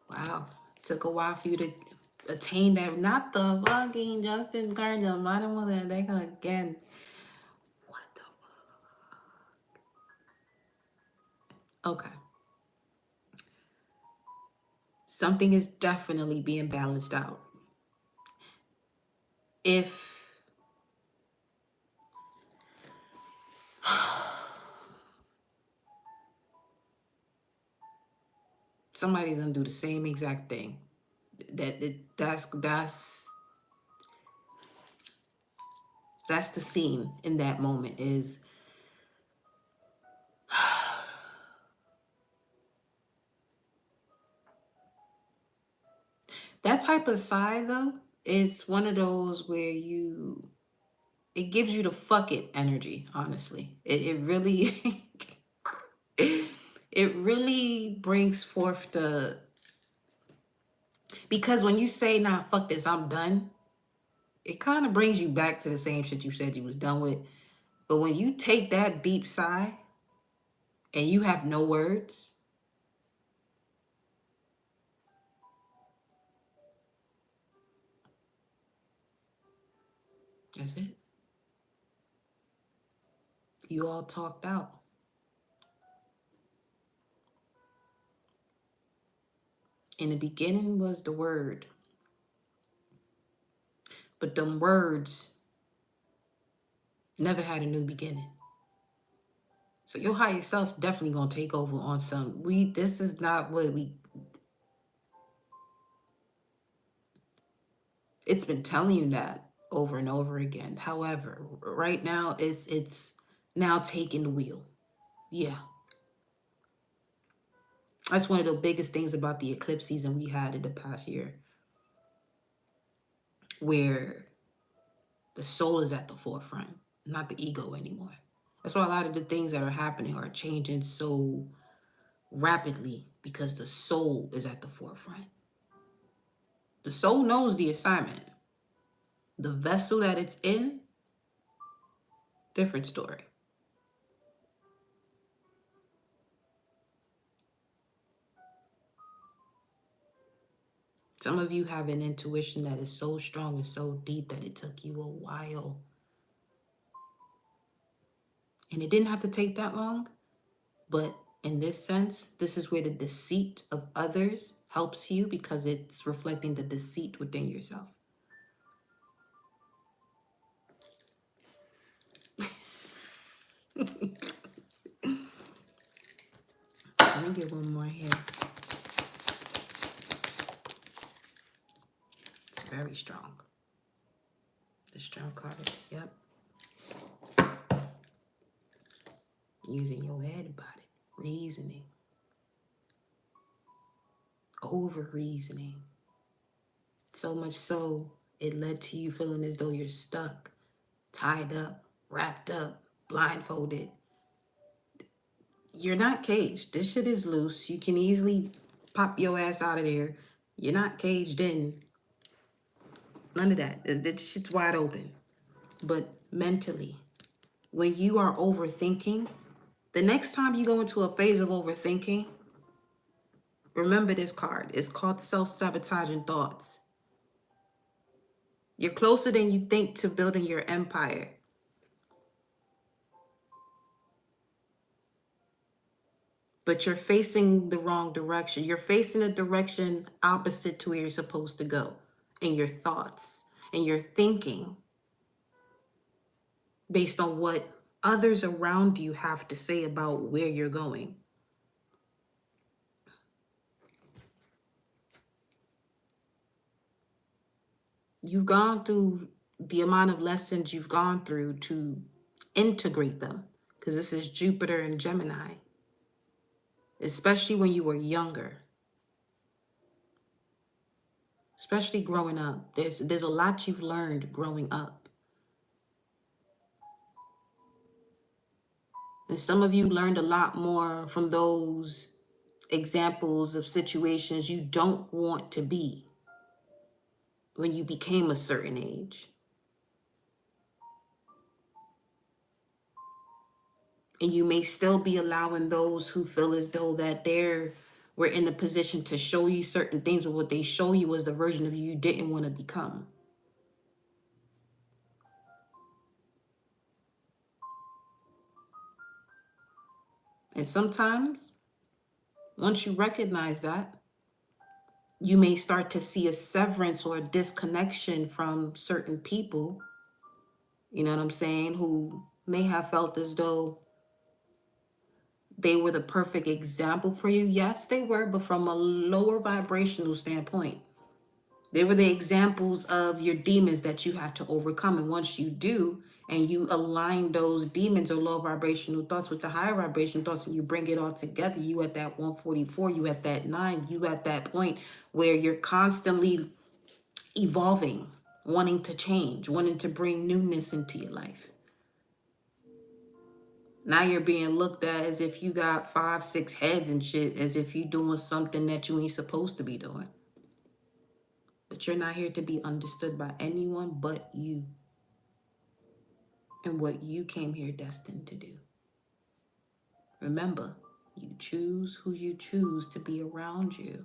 Speaker 1: Wow. Took a while for you to attain that. Not the fucking Justin Gardner, bottom of that deck again. What the fuck? Okay. Something is definitely being balanced out. If somebody's gonna do the same exact thing, that's the scene in that moment is that type of side though. It's one of those where it gives you the fuck it energy, honestly. It really it really brings forth the, because when you say, nah, fuck this, I'm done, it kind of brings you back to the same shit you said you was done with. But when you take that deep sigh and you have no words, that's it. You all talked out. In the beginning was the word, but them words never had a new beginning. So your higher self definitely gonna take over on some. This is not what it's been telling you that over and over again. However, right now it's now taking the wheel. Yeah. That's one of the biggest things about the eclipse season we had in the past year, where the soul is at the forefront, not the ego anymore. That's why a lot of the things that are happening are changing so rapidly, because the soul is at the forefront. The soul knows the assignment. The vessel that it's in, different story. Some of you have an intuition that is so strong and so deep that it took you a while. And it didn't have to take that long, but in this sense, this is where the deceit of others helps you because it's reflecting the deceit within yourself. Let me get one more here. It's very strong. The strong card, yep. Using your head about it, reasoning, over reasoning. So much so, it led to you feeling as though you're stuck, tied up, wrapped up, blindfolded. You're not caged. This shit is loose. You can easily pop your ass out of there. You're not caged in. None of that. That shit's wide open. But mentally, when you are overthinking, the next time you go into a phase of overthinking, remember this card. It's called self-sabotaging thoughts. You're closer than you think to building your empire. But you're facing the wrong direction. You're facing a direction opposite to where you're supposed to go in your thoughts and your thinking based on what others around you have to say about where you're going. You've gone through the amount of lessons you've gone through to integrate them, because this is Jupiter and Gemini, especially when you were younger, especially growing up. There's a lot you've learned growing up. And some of you learned a lot more from those examples of situations you don't want to be when you became a certain age. And you may still be allowing those who feel as though that were in a position to show you certain things, but what they show you was the version of you didn't want to become. And sometimes, once you recognize that, you may start to see a severance or a disconnection from certain people, you know what I'm saying, who may have felt as though they were the perfect example for you. Yes, they were, but from a lower vibrational standpoint. They were the examples of your demons that you have to overcome. And once you do, and you align those demons or low vibrational thoughts with the higher vibrational thoughts, and you bring it all together, you at that 144, you at that 9, you at that point where you're constantly evolving, wanting to change, wanting to bring newness into your life. Now you're being looked at as if you got 5, 6 heads and shit, as if you're doing something that you ain't supposed to be doing. But you're not here to be understood by anyone but you and what you came here destined to do. Remember, you choose who you choose to be around you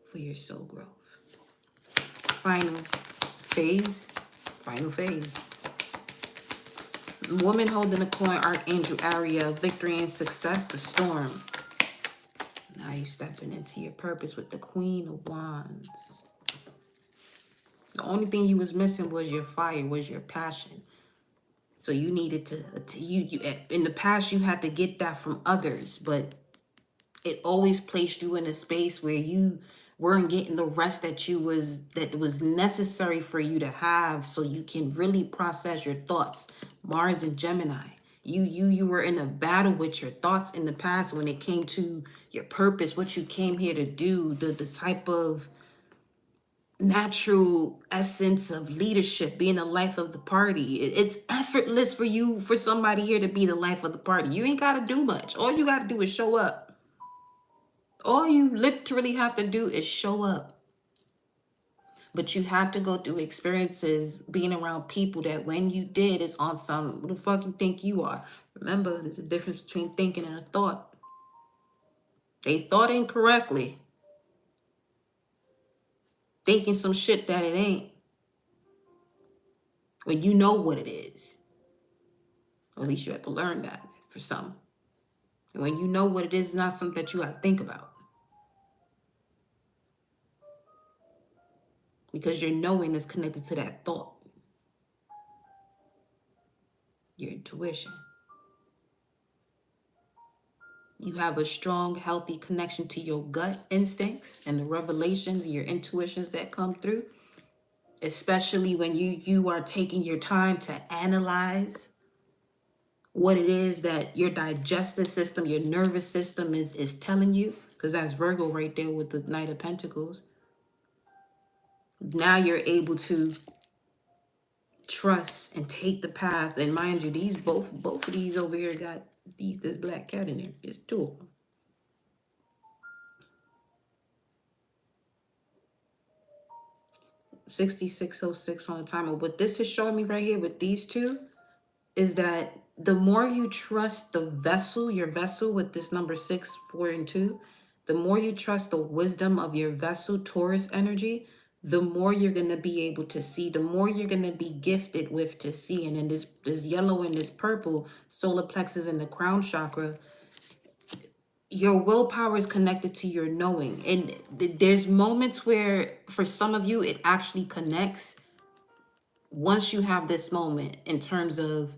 Speaker 1: for your soul growth. Final phase. Woman holding the coin, Archangel Ariel, victory and success, the storm. Now you're stepping into your purpose with the Queen of Wands. The only thing you was missing was your fire, was your passion. So you needed to you in the past you had to get that from others, but it always placed you in a space where you weren't getting the rest that was necessary for you to have, so you can really process your thoughts. Mars and Gemini. You were in a battle with your thoughts in the past when it came to your purpose, what you came here to do, the type of natural essence of leadership, being the life of the party. It's effortless for somebody here to be the life of the party. You ain't got to do much. All you got to do is show up. All you literally have to do is show up. But you had to go through experiences being around people that when you did, it's on some, who the fuck you think you are? Remember, there's a difference between thinking and a thought. They thought incorrectly, thinking some shit that it ain't, when you know what it is. Or at least you have to learn that for some. And when you know what it is, it's not something that you got to think about. Because your knowing is connected to that thought, your intuition. You have a strong, healthy connection to your gut instincts and the revelations, your intuitions that come through, especially when you are taking your time to analyze what it is that your digestive system, your nervous system is telling you, because that's Virgo right there with the Knight of Pentacles. Now you're able to trust and take the path. And mind you, these both of these over here got this black cat in there. It's two of them. 6606 on the timer. What this is showing me right here with these two is that the more you trust the vessel, your vessel with this number 6, 4, and 2, the more you trust the wisdom of your vessel, Taurus energy, the more you're going to be able to see, the more you're going to be gifted with to see. And then this yellow and this purple, solar plexus and the crown chakra, your willpower is connected to your knowing. And there's moments where for some of you, it actually connects once you have this moment, in terms of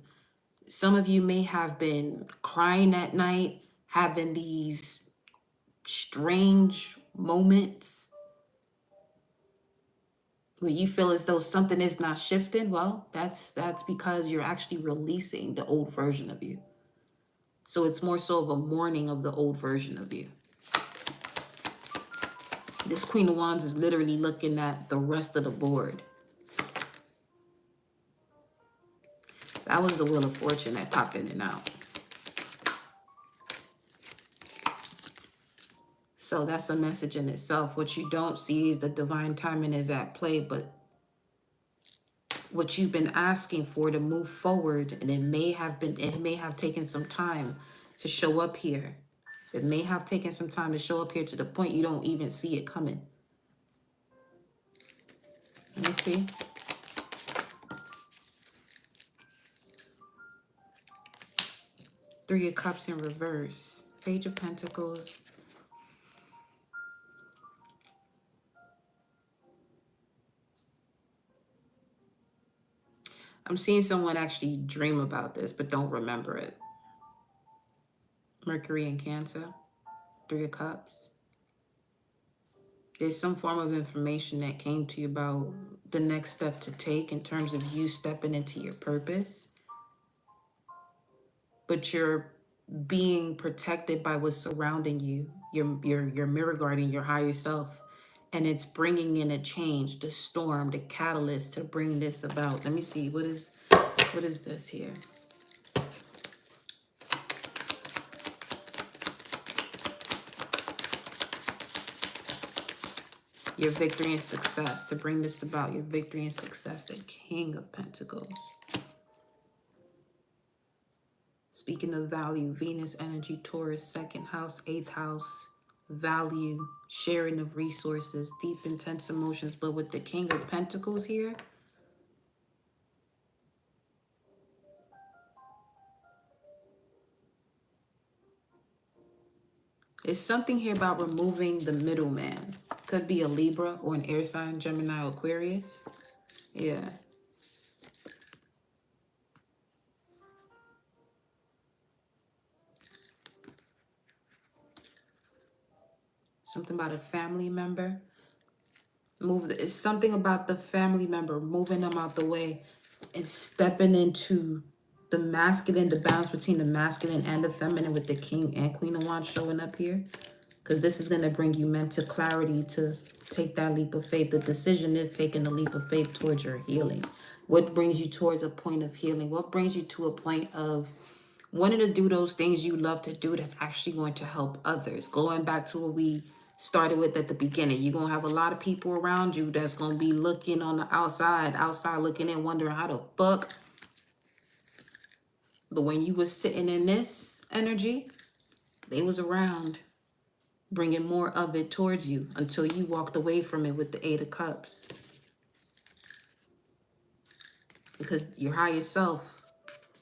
Speaker 1: some of you may have been crying at night, having these strange moments where you feel as though something is not shifting. Well, that's because you're actually releasing the old version of you. So it's more so of a mourning of the old version of you. This Queen of Wands is literally looking at the rest of the board. That was the Wheel of Fortune that popped in and out. So that's a message in itself. What you don't see is the divine timing is at play, but what you've been asking for to move forward, and it may have taken some time to show up here. It may have taken some time to show up here to the point you don't even see it coming. Let me see. Three of Cups in reverse. Page of Pentacles. I'm seeing someone actually dream about this, but don't remember it. Mercury in Cancer. Three of Cups. There's some form of information that came to you about the next step to take in terms of you stepping into your purpose. But you're being protected by what's surrounding you. Your mirror guarding your higher self. And it's bringing in a change, the storm, the catalyst to bring this about. Let me see. What is this here? Your victory and success, to bring this about, your victory and success, the King of Pentacles. Speaking of value, Venus energy, Taurus, 2nd house, 8th house, value, sharing of resources, deep, intense emotions. But with the King of Pentacles here, there's something here about removing the middleman. Could be a Libra or an air sign, Gemini, Aquarius. Yeah. Something about a family member. It's something about the family member, moving them out the way and stepping into the masculine, the balance between the masculine and the feminine, with the King and Queen of Wands showing up here. Because this is going to bring you mental clarity to take that leap of faith. The decision is taking the leap of faith towards your healing. What brings you towards a point of healing? What brings you to a point of wanting to do those things you love to do that's actually going to help others? Going back to what we started with at the beginning. You're going to have a lot of people around you that's going to be looking on the outside looking in, wondering how the fuck. But when you was sitting in this energy, they was around bringing more of it towards you until you walked away from it with the Eight of Cups. Because your higher self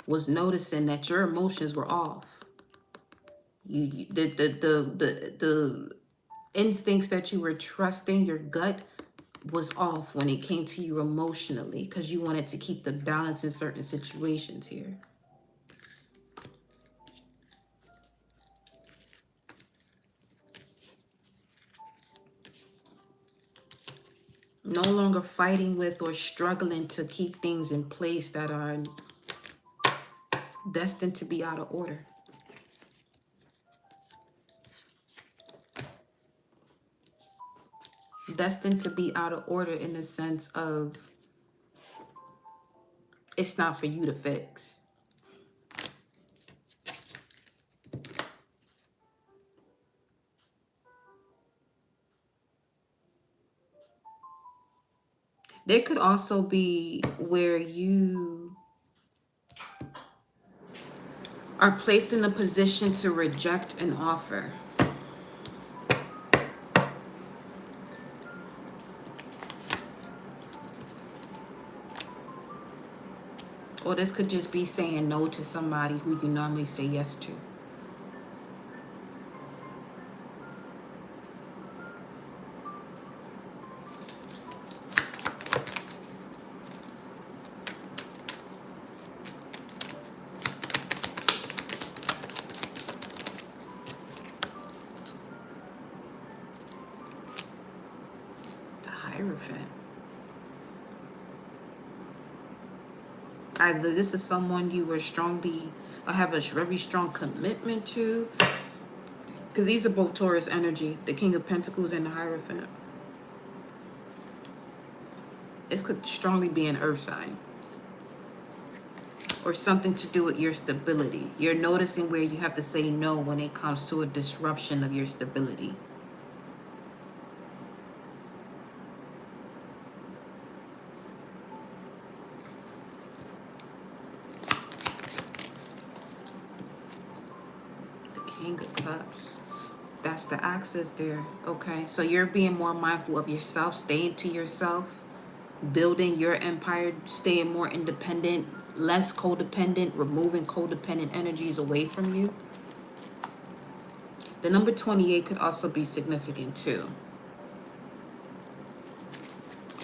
Speaker 1: was noticing that your emotions were off. The instincts that you were trusting, your gut was off when it came to you emotionally, because you wanted to keep the balance in certain situations here. No longer fighting with or struggling to keep things in place that are destined to be out of order. Destined to be out of order in the sense of it's not for you to fix. There could also be where you are placed in a position to reject an offer. Or this could just be saying no to somebody who you normally say yes to. The Hierophant. Either this is someone you were have a very strong commitment to, because these are both Taurus energy, the King of Pentacles and the Hierophant. This could strongly be an earth sign or something to do with your stability. You're noticing where you have to say no when it comes to a disruption of your stability. King of Cups. That's the axis there. Okay, so you're being more mindful of yourself, staying to yourself, building your empire, staying more independent, less codependent, removing codependent energies away from you. The number 28 could also be significant too.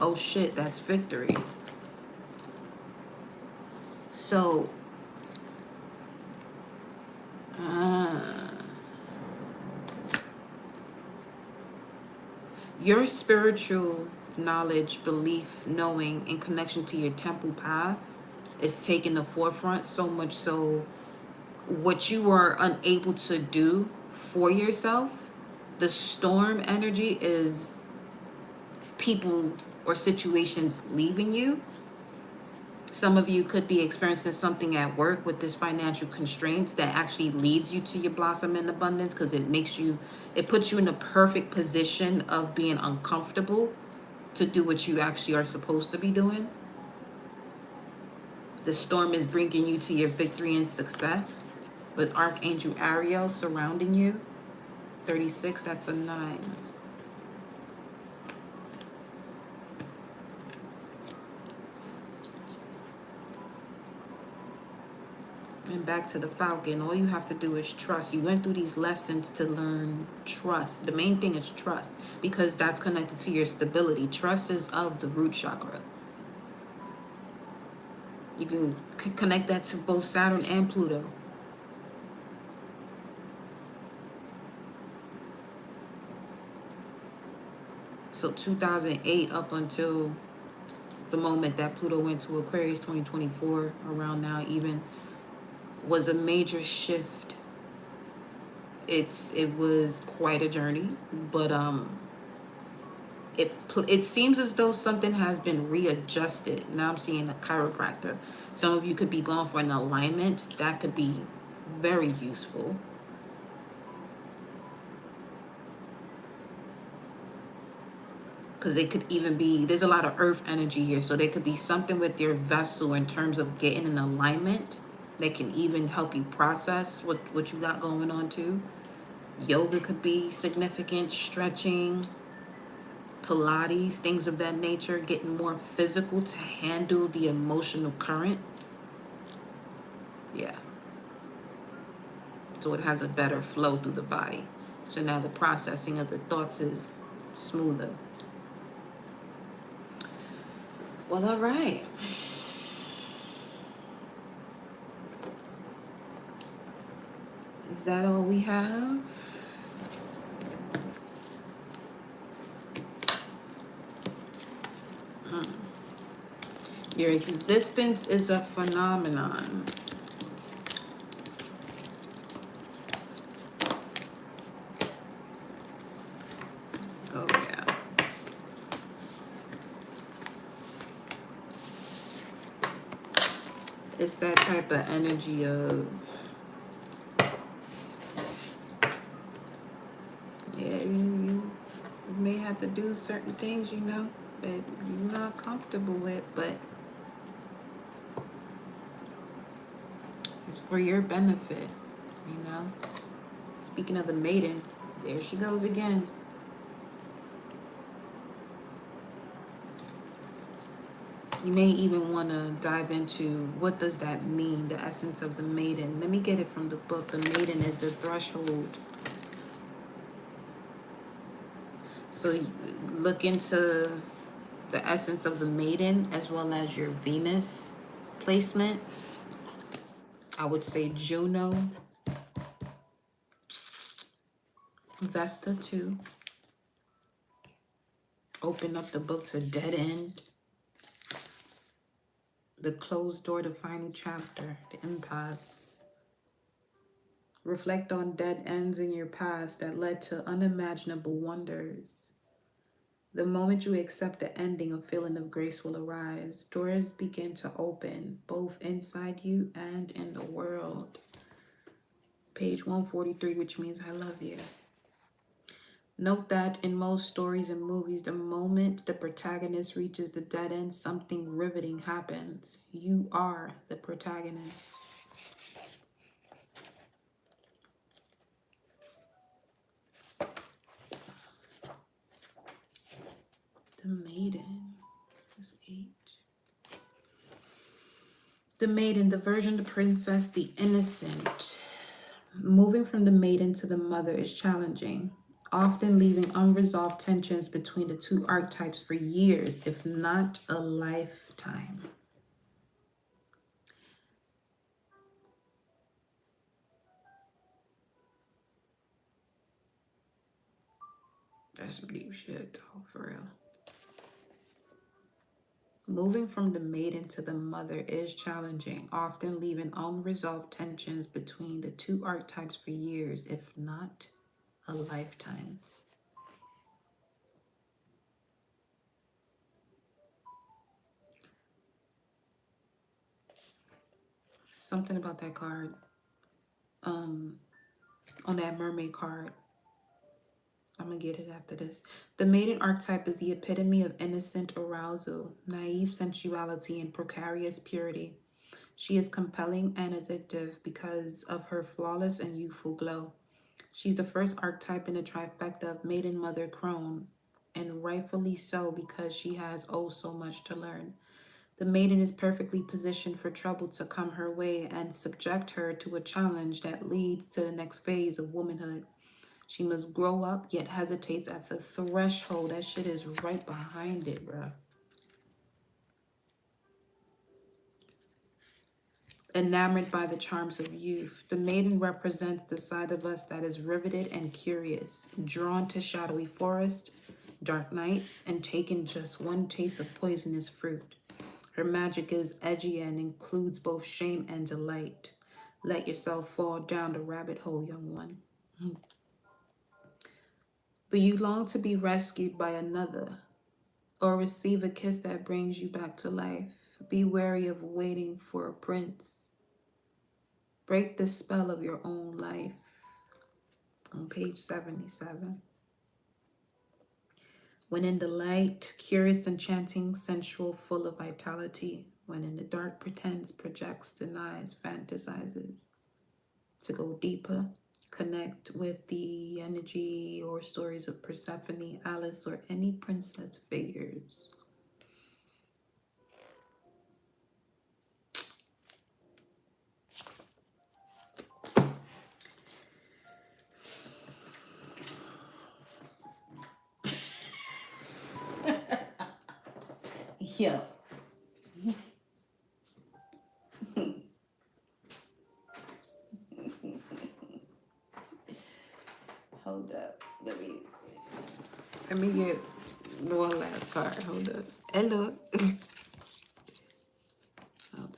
Speaker 1: Oh shit, that's victory. So your spiritual knowledge, belief, knowing, in connection to your temple path is taking the forefront, so much so what you were unable to do for yourself, the storm energy is people or situations leaving you. Some of you could be experiencing something at work with this financial constraints that actually leads you to your blossom in abundance, because it puts you in the perfect position of being uncomfortable to do what you actually are supposed to be doing. The storm is bringing you to your victory and success with Archangel Ariel surrounding you. 36, that's a 9. And back to the Falcon, all you have to do is trust. You went through these lessons to learn trust. The main thing is trust, because that's connected to your stability. Trust is of the root chakra. You can connect that to both Saturn and Pluto. So 2008 up until the moment that Pluto went to Aquarius, 2024, around now even, was a major shift. It was quite a journey, but it seems as though something has been readjusted. Now I'm seeing a chiropractor. Some of you could be going for an alignment. That could be very useful. because they could even be, there's a lot of earth energy here, so there could be something with your vessel in terms of getting in alignment that can even help you process what you got going on too. Yoga could be significant, stretching, Pilates, things of that nature, getting more physical to handle the emotional current. Yeah. So it has a better flow through the body. So now the processing of the thoughts is smoother. Well, all right. Is that all we have? Your existence is a phenomenon. Oh, yeah. It's that type of energy of, yeah, you may have to do certain things, you know, that you're not comfortable with, but it's for your benefit, you know. Speaking of the maiden, there she goes again. You may even want to dive into what does that mean, the essence of the maiden. Let me get it from the book. The maiden is the threshold. So look into the essence of the maiden as well as your Venus placement. I would say Juno, Vesta too. Open up the book to Dead End. The closed door, the final chapter, the impasse. Reflect on dead ends in your past that led to unimaginable wonders. The moment you accept the ending, a feeling of grace will arise. Doors begin to open, both inside you and in the world. Page 143, which means I love you. Note that in most stories and movies, the moment the protagonist reaches the dead end, something riveting happens. You are the protagonist. The maiden is 8. The maiden, the virgin, the princess, the innocent. Moving from the maiden to the mother is challenging, often leaving unresolved tensions between the two archetypes for years, if not a lifetime. That's some deep shit, though, for real. Moving from the maiden to the mother is challenging, often leaving unresolved tensions between the two archetypes for years, if not a lifetime. Something about that card, on that mermaid card. I'm gonna get it after this. The maiden archetype is the epitome of innocent arousal, naive sensuality, and precarious purity. She is compelling and addictive because of her flawless and youthful glow. She's the first archetype in the trifecta of maiden, mother, crone, and rightfully so because she has oh so much to learn. The maiden is perfectly positioned for trouble to come her way and subject her to a challenge that leads to the next phase of womanhood. She must grow up, yet hesitates at the threshold. That shit is right behind it, bruh. Enamored by the charms of youth, the maiden represents the side of us that is riveted and curious, drawn to shadowy forests, dark nights, and taking just one taste of poisonous fruit. Her magic is edgy and includes both shame and delight. Let yourself fall down the rabbit hole, young one. Do you long to be rescued by another or receive a kiss that brings you back to life? Be wary of waiting for a prince. Break the spell of your own life. On page 77. When in the light, curious, enchanting, sensual, full of vitality. When in the dark, pretends, projects, denies, fantasizes. To go deeper, connect with the energy or stories of Persephone, Alice, or any princess figures. Yeah. Hold up. Let me get one last card. Hold up. Hello. Hold up.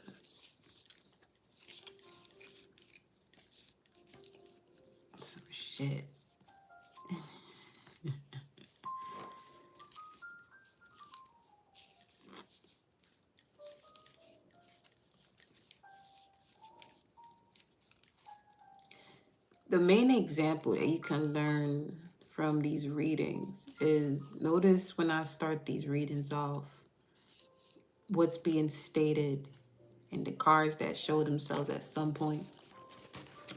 Speaker 1: Some shit. The main example that you can learn from these readings is, notice when I start these readings off, what's being stated in the cards that show themselves at some point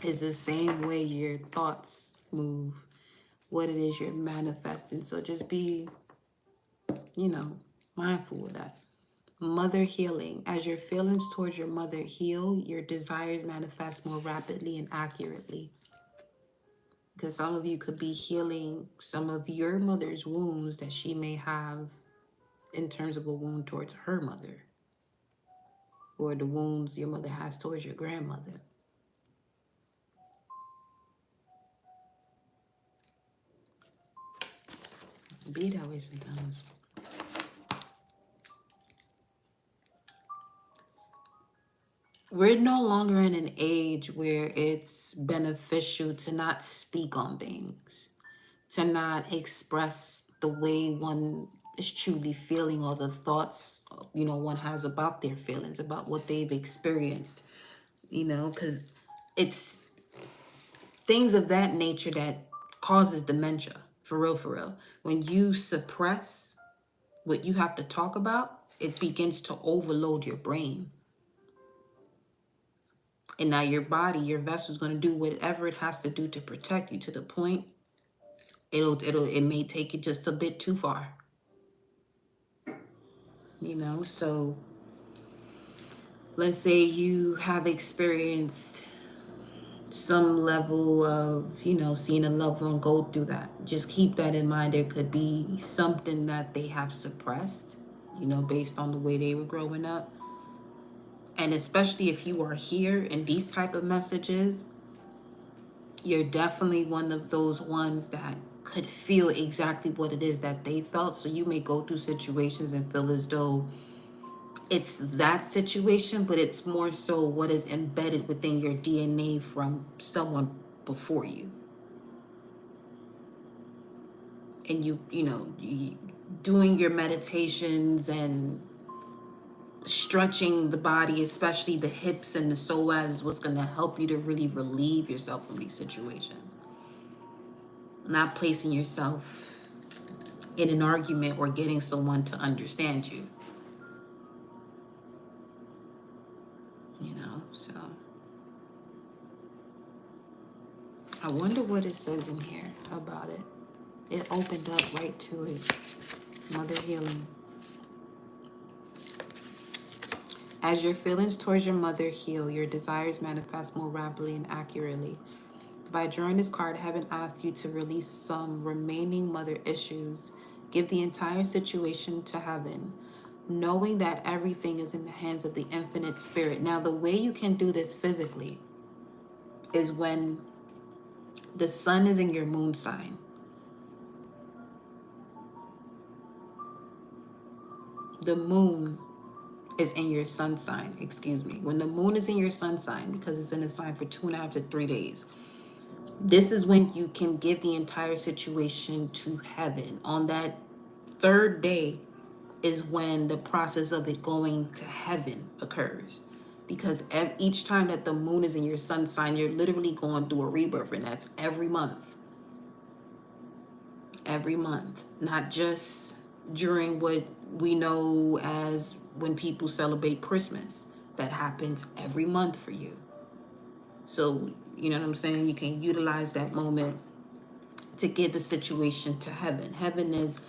Speaker 1: is the same way your thoughts move, what it is you're manifesting. So just be, mindful of that. Mother healing. As your feelings towards your mother heal, your desires manifest more rapidly and accurately. Because some of you could be healing some of your mother's wounds that she may have in terms of a wound towards her mother, or the wounds your mother has towards your grandmother. Be that way sometimes. We're no longer in an age where it's beneficial to not speak on things, to not express the way one is truly feeling, or the thoughts, one has about their feelings, about what they've experienced, because it's things of that nature that causes dementia, for real, for real. When you suppress what you have to talk about, it begins to overload your brain. And now your body, your vessel's going to do whatever it has to do to protect you, to the point it may take it just a bit too far. So let's say you have experienced some level of, seeing a loved one go through that. Just keep that in mind. There could be something that they have suppressed, based on the way they were growing up. And especially if you are here in these type of messages, you're definitely one of those ones that could feel exactly what it is that they felt. So you may go through situations and feel as though it's that situation, but it's more so what is embedded within your DNA from someone before you. And you doing your meditations and stretching the body, especially the hips and the psoas, is what's going to help you to really relieve yourself from these situations. Not placing yourself in an argument or getting someone to understand you. So I wonder what it says in here about it. It opened up right to it. Mother healing. As your feelings towards your mother heal, your desires manifest more rapidly and accurately. By drawing this card, heaven asks you to release some remaining mother issues. Give the entire situation to heaven, knowing that everything is in the hands of the infinite spirit. Now, the way you can do this physically is when the sun is in your moon sign. The moon is in your sun sign, excuse me. When the moon is in your sun sign, because it's in a sign for 2.5 to 3 days, this is when you can give the entire situation to heaven. On that third day is when the process of it going to heaven occurs. Because each time that the moon is in your sun sign, you're literally going through a rebirth, and that's every month. every month, not just during what we know as when people celebrate Christmas. That happens every month for you. So, you know what I'm saying? You can utilize that moment to get the situation to heaven. Heaven is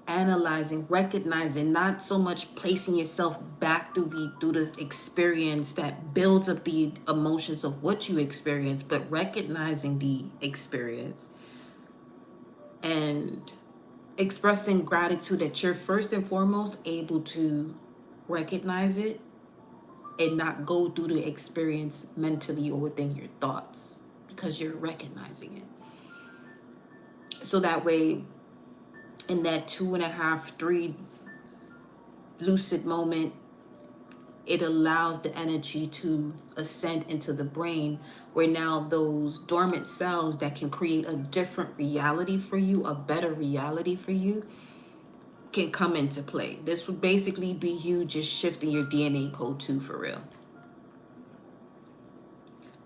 Speaker 1: analyzing, recognizing, not so much placing yourself back through the experience that builds up the emotions of what you experience, but recognizing the experience and expressing gratitude that you're first and foremost able to recognize it and not go through the experience mentally or within your thoughts, because you're recognizing it. So that way, in that 2.5, 3 lucid moment, it allows the energy to ascend into the brain, where now those dormant cells that can create a different reality for you, a better reality for you, can come into play. This would basically be you just shifting your DNA code too, for real.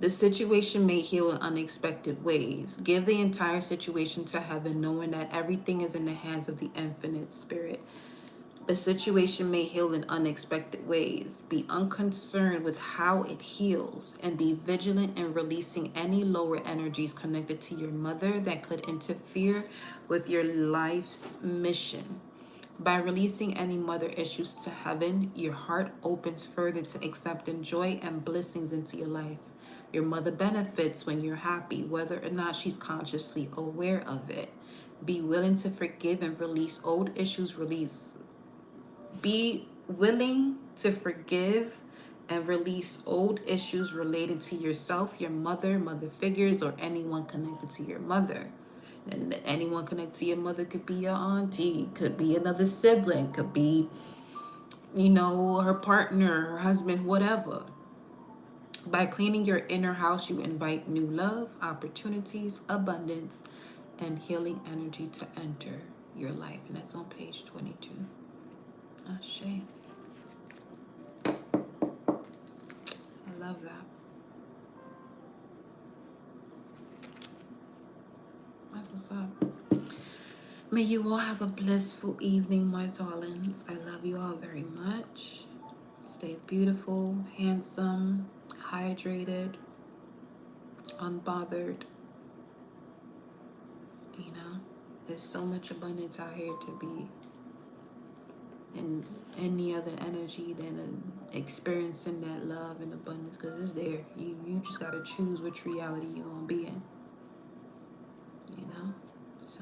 Speaker 1: The situation may heal in unexpected ways. Give the entire situation to heaven, knowing that everything is in the hands of the infinite spirit. The situation may heal in unexpected ways. Be unconcerned with how it heals, and be vigilant in releasing any lower energies connected to your mother that could interfere with your life's mission. By releasing any mother issues to heaven, your heart opens further to accepting joy and blessings into your life. Your mother benefits when you're happy, whether or not she's consciously aware of it. Be willing to forgive and release old issues. Be willing to forgive and release old issues related to yourself, your mother, mother figures, or anyone connected to your mother. And anyone connected to your mother could be your auntie, could be another sibling, could be, her partner, her husband, whatever. By cleaning your inner house, you invite new love, opportunities, abundance, and healing energy to enter your life. And that's on page 22. Ashe. I love that. That's what's up. May you all have a blissful evening, my darlings. I love you all very much. Stay beautiful, handsome, hydrated, unbothered. There's so much abundance out here to be in any other energy than experiencing that love and abundance, because it's there. You just got to choose which reality you're going to be in. So